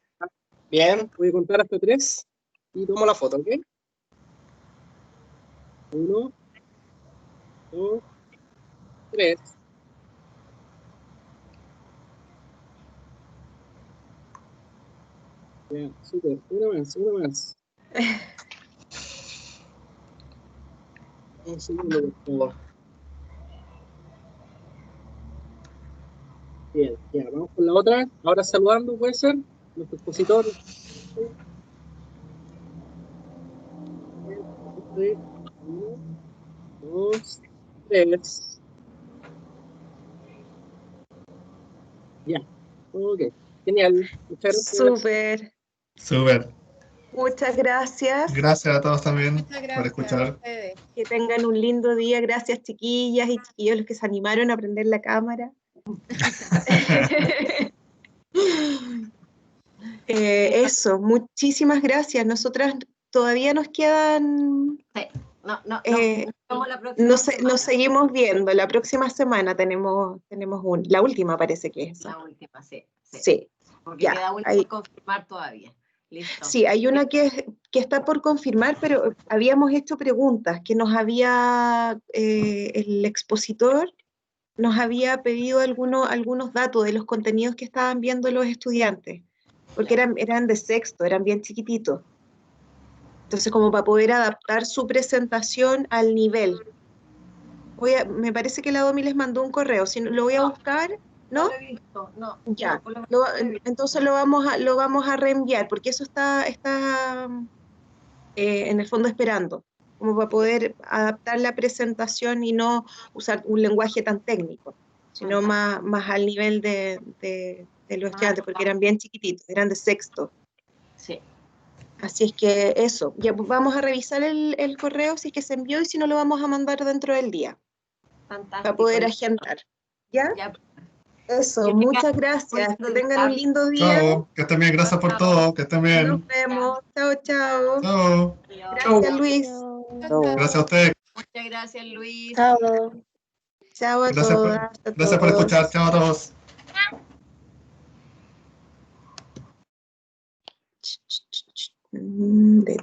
Bien, voy a contar hasta 3 y tomo la foto, ¿ok? 1, 2, 3. Bien, súper. Una más. Un segundo, por favor. Bien, ya, vamos con la otra. Ahora saludando, puede ser, nuestro expositor. 1, 2, 3. Ya, ok. Genial. Muchas gracias. Súper. Muchas gracias. Gracias a todos también Muchas por gracias a escuchar. ustedes. Que tengan un lindo día. Gracias, chiquillas y chiquillos, los que se animaron a prender la cámara. Eso, muchísimas gracias. Nosotras todavía nos quedan... Vamos la próxima semana. Nos seguimos viendo. La próxima semana tenemos la última parece que es esa. La última, sí. Sí. Porque Ya, queda una ahí. por confirmar todavía. Listo. Sí, hay una que está por confirmar, pero habíamos hecho preguntas que nos había, el expositor nos había pedido algunos datos de los contenidos que estaban viendo los estudiantes, porque eran de sexto, eran bien chiquititos. Entonces, como para poder adaptar su presentación al nivel. Me parece que la Domi les mandó un correo, si no, lo voy a buscar, ¿no? No lo he visto, no. Ya, No, por lo menos no lo he visto. entonces lo vamos a reenviar, porque eso está en el fondo esperando, como para poder adaptar la presentación y no usar un lenguaje tan técnico, sino más al nivel de los estudiantes, porque eran bien chiquititos, eran de sexto. Sí. Así es que eso, ya vamos a revisar el correo si es que se envió y si no lo vamos a mandar dentro del día. Fantástico. Para poder agendar. ¿Ya? Eso, Que muchas tengan gracias. un Que lindo tengan un día. lindo día. Chao, que estén bien, gracias por todo, que estén bien. Nos vemos. Chao, chao. Chao. Gracias, Luis. Gracias a ustedes. Muchas gracias, Luis. Chao. Chao a Gracias todas. gracias por escuchar. Chao a todos. Vete.